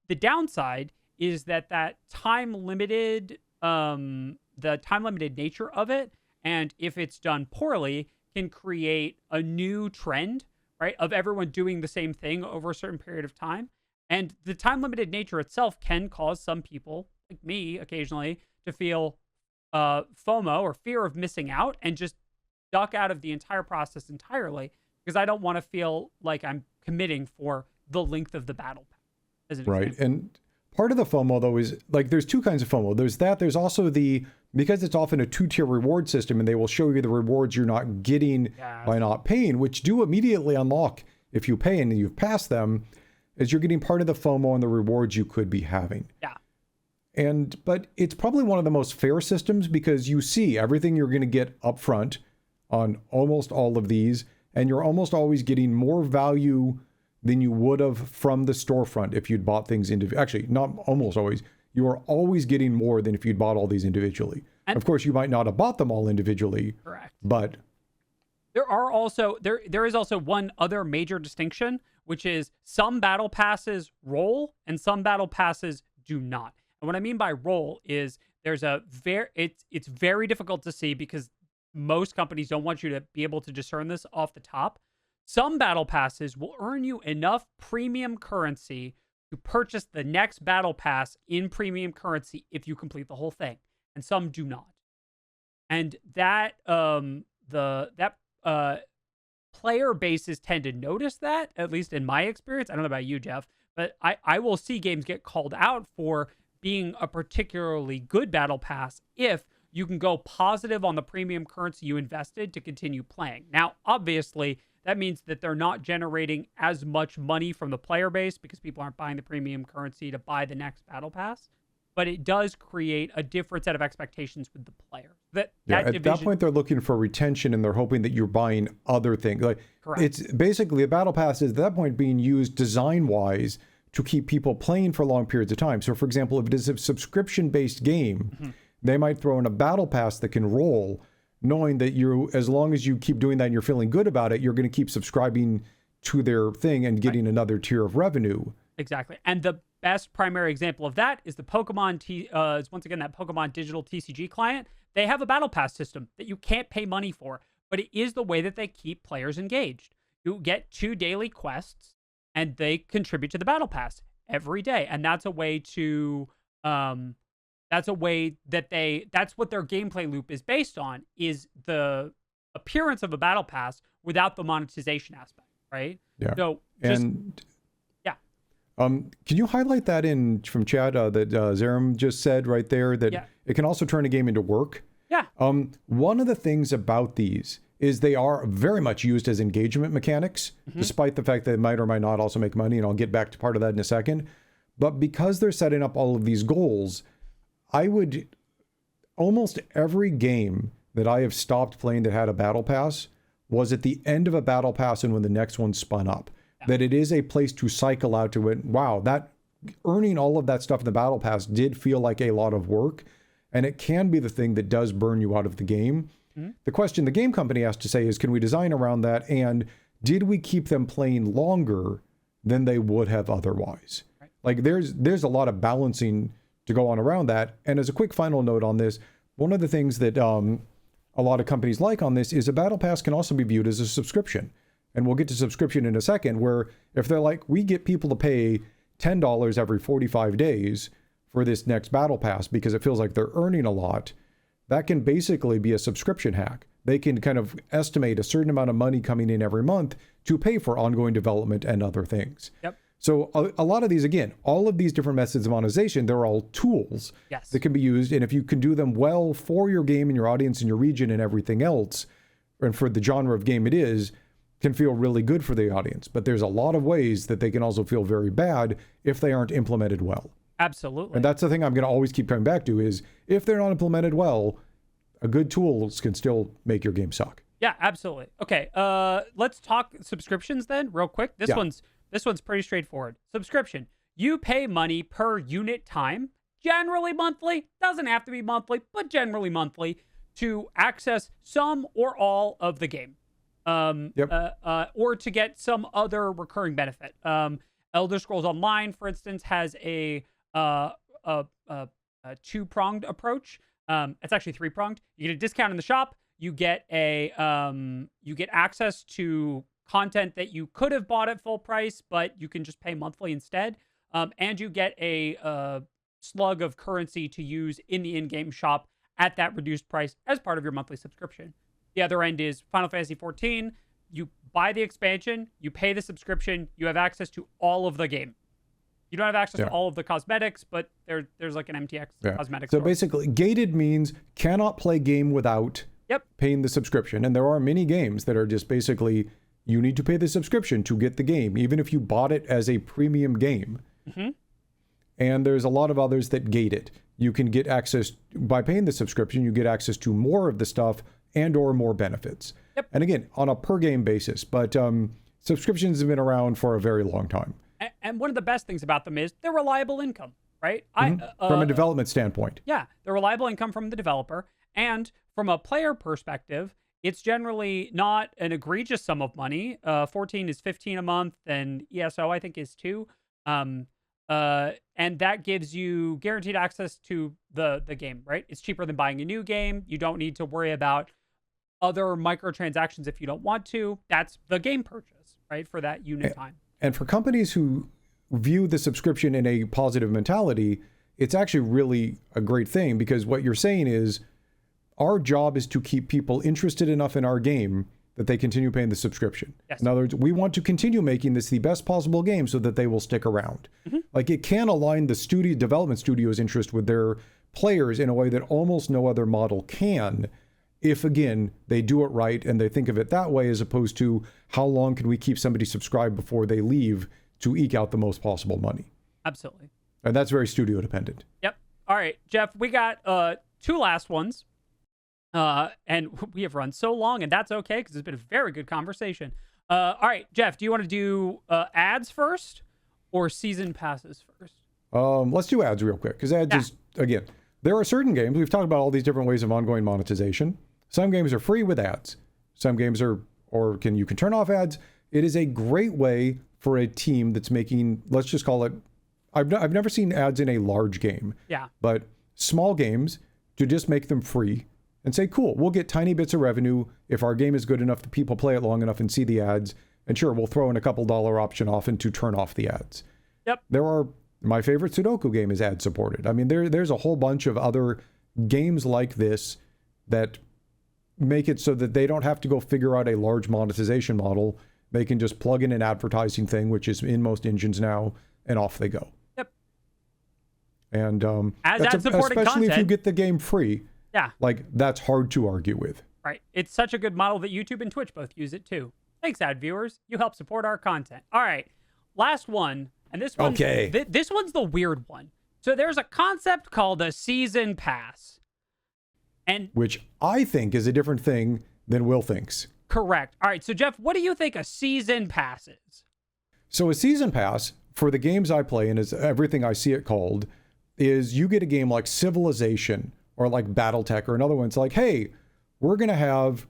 The downside is that time limited, the time limited nature of it, and if it's done poorly, can create a new trend, right, of everyone doing the same thing over a certain period of time. And the time limited nature itself can cause some people, like me occasionally, to feel FOMO or fear of missing out and just duck out of the entire process entirely because I don't want to feel like I'm committing for the length of the battle pass. Right. And part of the FOMO, though, is like there's two kinds of FOMO. There's also because it's often a two-tier reward system and they will show you the rewards you're not getting by not paying, which do immediately unlock if you pay and you've passed them, is you're getting part of the FOMO and the rewards you could be having. Yeah. But it's probably one of the most fair systems because you see everything you're going to get up front on almost all of these, and you're almost always getting more value than you would have from the storefront if you'd bought things individually. Actually, not almost always. You are always getting more than if you'd bought all these individually. And of course, you might not have bought them all individually. Correct. But there is also one other major distinction, which is some battle passes roll and some battle passes do not. And what I mean by roll is there's it's very difficult to see because most companies don't want you to be able to discern this off the top. Some battle passes will earn you enough premium currency to purchase the next battle pass in premium currency if you complete the whole thing, and some do not. And that player bases tend to notice that, at least in my experience. I don't know about you, Geoff, but I will see games get called out for being a particularly good battle pass if you can go positive on the premium currency you invested to continue playing. Now, obviously, that means that they're not generating as much money from the player base because people aren't buying the premium currency to buy the next battle pass. But it does create a different set of expectations with the player. At that point, they're looking for retention and they're hoping that you're buying other things. Like correct. It's basically a battle pass is at that point being used design-wise to keep people playing for long periods of time. So, for example, if it is a subscription-based game, they might throw in a battle pass that can roll knowing that as long as you keep doing that and you're feeling good about it, you're going to keep subscribing to their thing and getting another tier of revenue. Exactly. And the best primary example of that is the is once again that Pokemon digital TCG client. They have a battle pass system that you can't pay money for, but it is the way that they keep players engaged. You get 2 daily quests and they contribute to the battle pass every day. And that's a way to, that's what their gameplay loop is based on, is the appearance of a battle pass without the monetization aspect, right? Yeah. So can you highlight that from chat that Zerum just said right there, that it can also turn a game into work? Yeah. One of the things about these is they are very much used as engagement mechanics, despite the fact that they might or might not also make money, and I'll get back to part of that in a second. But because they're setting up all of these goals, almost every game that I have stopped playing that had a battle pass was at the end of a battle pass and when the next one spun up. Yeah. That it is a place to cycle out to it. Wow, that earning all of that stuff in the battle pass did feel like a lot of work, and it can be the thing that does burn you out of the game. The question the game company has to say is, can we design around that? And did we keep them playing longer than they would have otherwise? Right. Like there's a lot of balancing to go on around that. And as a quick final note on this, one of the things that a lot of companies like on this is a battle pass can also be viewed as a subscription. And we'll get to subscription in a second, where if they're like, we get people to pay $10 every 45 days for this next battle pass because it feels like they're earning a lot, that can basically be a subscription hack. They can kind of estimate a certain amount of money coming in every month to pay for ongoing development and other things. Yep. So a lot of these, again, all of these different methods of monetization, they're all tools that can be used. And if you can do them well for your game and your audience and your region and everything else, and for the genre of game it is, can feel really good for the audience. But there's a lot of ways that they can also feel very bad if they aren't implemented well. Absolutely. And that's the thing I'm going to always keep coming back to is, if they're not implemented well, a good tool can still make your game suck. Yeah, absolutely. Okay, let's talk subscriptions then real quick. This one's pretty straightforward. Subscription. You pay money per unit time, generally monthly, doesn't have to be monthly, but generally monthly, to access some or all of the game. Or to get some other recurring benefit. Elder Scrolls Online, for instance, has a two-pronged approach. It's actually three-pronged. You get a discount in the shop. You get access to content that you could have bought at full price, but you can just pay monthly instead. And you get a slug of currency to use in the in-game shop at that reduced price as part of your monthly subscription. The other end is Final Fantasy XIV. You buy the expansion, you pay the subscription, you have access to all of the game. You don't have access to all of the cosmetics, but there's like an MTX cosmetics. So basically, gated means cannot play game without paying the subscription. And there are many games that are just basically, you need to pay the subscription to get the game, even if you bought it as a premium game. Mm-hmm. And there's a lot of others that gate it. You can get access, by paying the subscription, you get access to more of the stuff and or more benefits. Yep. And again, on a per game basis. But subscriptions have been around for a very long time. And one of the best things about them is they're reliable income, right? Mm-hmm. From a development standpoint. Yeah, they're reliable income from the developer. And from a player perspective, it's generally not an egregious sum of money. 14 is 15 a month, and ESO, I think, is 2. And that gives you guaranteed access to the game, right? It's cheaper than buying a new game. You don't need to worry about other microtransactions if you don't want to. That's the game purchase, right? For that unit time. And for companies who view the subscription in a positive mentality, it's actually really a great thing, because what you're saying is our job is to keep people interested enough in our game that they continue paying the subscription. Yes. In other words, we want to continue making this the best possible game so that they will stick around. Mm-hmm. Like, it can align the development studio's interest with their players in a way that almost no other model can, if, again, they do it right and they think of it that way, as opposed to how long can we keep somebody subscribed before they leave to eke out the most possible money. Absolutely. And that's very studio dependent. Yep. All right, Geoff, we got 2 last ones. And we have run so long, and that's okay, because it's been a very good conversation. All right, Geoff, do you want to do ads first or season passes first? Let's do ads real quick, because ads is, again, there are certain games, we've talked about all these different ways of ongoing monetization. Some games are free with ads. Some games are, or you can turn off ads. It is a great way for a team that's making, let's just call it, I've never seen ads in a large game. Yeah. But small games, to just make them free and say, cool, we'll get tiny bits of revenue if our game is good enough that people play it long enough and see the ads. And sure, we'll throw in a couple dollar option often to turn off the ads. Yep. My favorite Sudoku game is ad supported. I mean, there's a whole bunch of other games like this that make it so that they don't have to go figure out a large monetization model. They can just plug in an advertising thing, which is in most engines now, and off they go. Yep. And ad-supported especially content, if you get the game free. Yeah. Like, that's hard to argue with. Right. It's such a good model that YouTube and Twitch both use it too. Thanks, ad viewers. You help support our content. All right. Last one. And this one, okay. This one's the weird one. So there's a concept called a season pass. And which I think is a different thing than Will thinks. Correct. All right. So Geoff, what do you think a season pass is? So a season pass for the games I play, and is everything I see it called, is you get a game like Civilization or like Battletech or another one. It's like, hey, we're going to have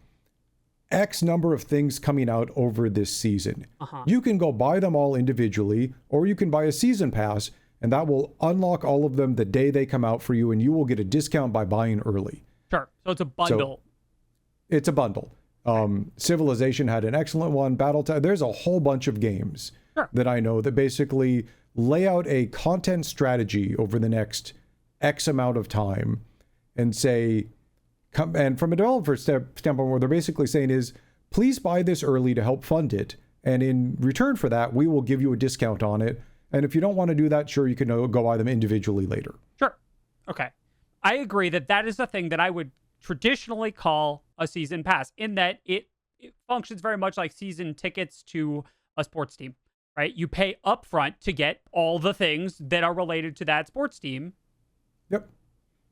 X number of things coming out over this season. You can go buy them all individually, or you can buy a season pass, and that will unlock all of them the day they come out for you, and you will get a discount by buying early. Sure. So it's a bundle. So it's a bundle. Civilization had an excellent one. Battletech. There's a whole bunch of games that I know that basically lay out a content strategy over the next X amount of time and say, and from a developer standpoint, what they're basically saying is, please buy this early to help fund it. And in return for that, we will give you a discount on it. And if you don't want to do that, sure, you can go buy them individually later. Sure. Okay. I agree that is the thing that I would traditionally call a season pass, in that it functions very much like season tickets to a sports team, right? You pay upfront to get all the things that are related to that sports team. Yep.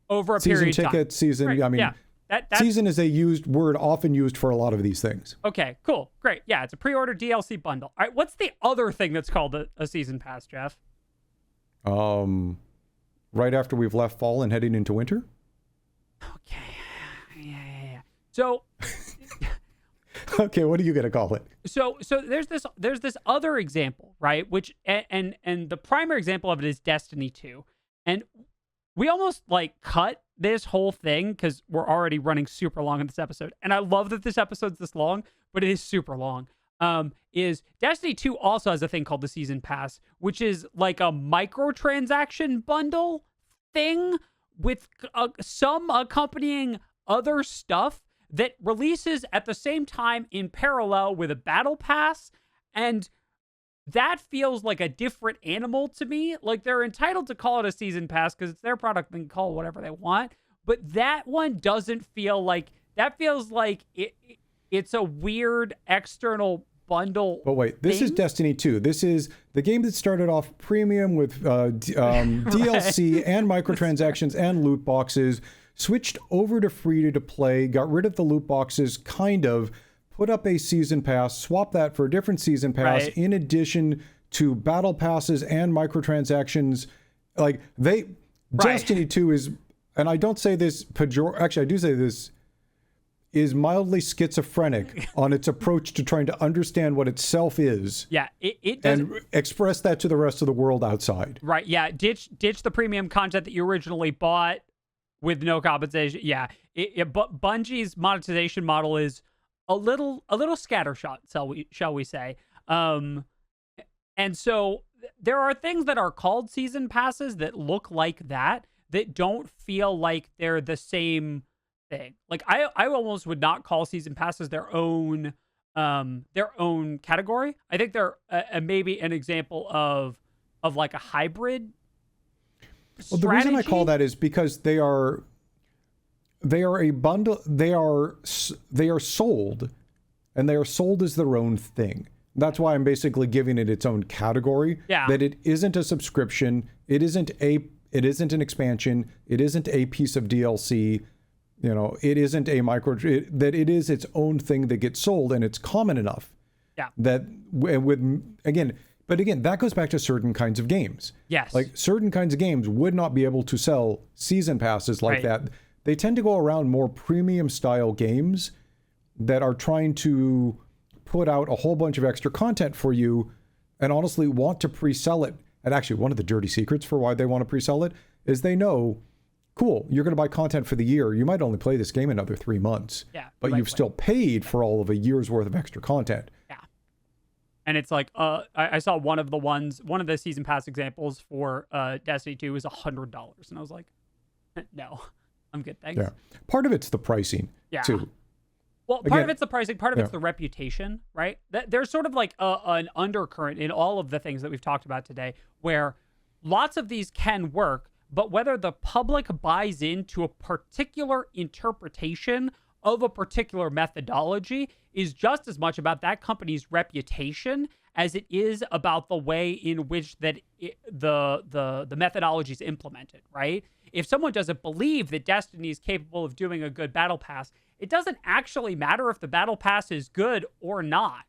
Over a period of time. Season ticket, season, right. I mean, yeah. Season is a word often used for a lot of these things. Okay, cool. Great. Yeah, it's a pre-order DLC bundle. All right, what's the other thing that's called a season pass, Geoff? Right after we've left fall and heading into winter? Okay. Yeah. So okay, what are you going to call it? So there's this other example, right? Which and the primary example of it is Destiny 2. And we almost like cut this whole thing because we're already running super long in this episode. And I love that this episode's this long, but it is super long. Is Destiny 2 also has a thing called the Season Pass, which is like a microtransaction bundle thing with some accompanying other stuff that releases at the same time in parallel with a battle pass. And that feels like a different animal to me. Like, they're entitled to call it a season pass because it's their product. They can call it whatever they want. But that one doesn't feel like, that feels like it's a weird external bundle. But wait, this is Destiny 2. This is the game that started off premium with DLC and microtransactions and loot boxes, switched over to free to play, got rid of the loot boxes, kind of, put up a season pass, swap that for a different season pass, in addition to battle passes and microtransactions. Like, Destiny 2 is, and I don't say this actually I do say this, is mildly schizophrenic on its approach to trying to understand what itself is. Yeah, it does, and express that to the rest of the world outside. Right, yeah, ditch the premium content that you originally bought with no compensation. Yeah, but Bungie's monetization model is a little scattershot, shall we say. And so there are things that are called season passes that look like that don't feel like they're the same thing. Like, I almost would not call season passes their own category. I think they're maybe an example of like a hybrid strategy. Well, the reason I call that is because they are a bundle. They are sold, and they are sold as their own thing. That's why I'm basically giving it its own category. Yeah. That it isn't a subscription. It isn't an expansion. It isn't a piece of DLC. You know, it isn't a that it is its own thing that gets sold, and it's common enough. Yeah. That again, that goes back to certain kinds of games. Yes. Like, certain kinds of games would not be able to sell season passes like that they tend to go around more premium style games that are trying to put out a whole bunch of extra content for you and honestly want to pre-sell it. And actually, one of the dirty secrets for why they want to pre-sell it is they know, cool, you're going to buy content for the year. You might only play this game another 3 months. Yeah, but you've still paid for all of a year's worth of extra content. Yeah. And it's like, I saw one of the season pass examples for Destiny 2 was $100. And I was like, no, I'm good, thanks. Yeah. Part of it's the pricing, too. Well, part of it's the pricing, part of it's the reputation, right? There's sort of like an undercurrent in all of the things that we've talked about today, where lots of these can work, but whether the public buys into a particular interpretation of a particular methodology is just as much about that company's reputation as it is about the way in which the methodology is implemented, right? If someone doesn't believe that Destiny is capable of doing a good battle pass, it doesn't actually matter if the battle pass is good or not,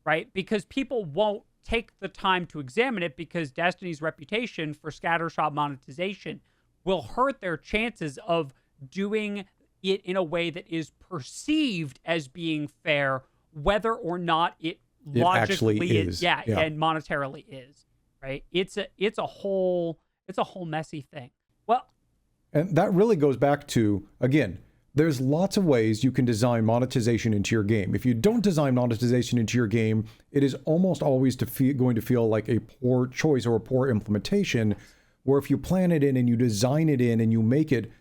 right? Because people won't take the time to examine it because Destiny's reputation for scattershot monetization will hurt their chances of doing it in a way that is perceived as being fair, whether or not it logically is. Yeah, and monetarily is, right? It's a whole messy thing. Well, and that really goes back to, again, there's lots of ways you can design monetization into your game. If you don't design monetization into your game, it is almost always going to feel like a poor choice or a poor implementation, where if you plan it in and you design it in and you make it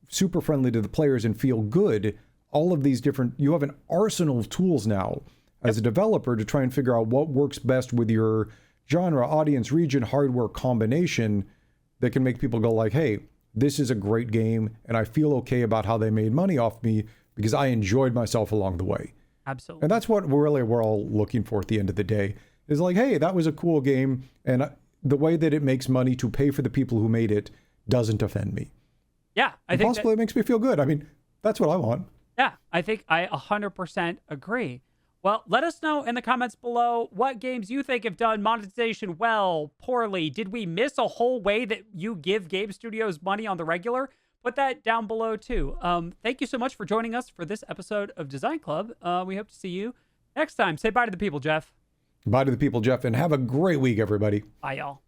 super friendly to the players and feel good, all of these different, you have an arsenal of tools now as a developer to try and figure out what works best with your genre, audience, region, hardware combination that can make people go like, hey, this is a great game, and I feel okay about how they made money off me because I enjoyed myself along the way. Absolutely. And that's what we're all looking for at the end of the day, is like, hey, that was a cool game, and the way that it makes money to pay for the people who made it doesn't offend me. Yeah, I think possibly it makes me feel good. I mean, that's what I want. Yeah, I think I 100% agree. Well, let us know in the comments below what games you think have done monetization well, poorly. Did we miss a whole way that you give game studios money on the regular? Put that down below, too. Thank you so much for joining us for this episode of Design Club. We hope to see you next time. Say bye to the people, Geoff. Bye to the people, Geoff, and have a great week, everybody. Bye, y'all.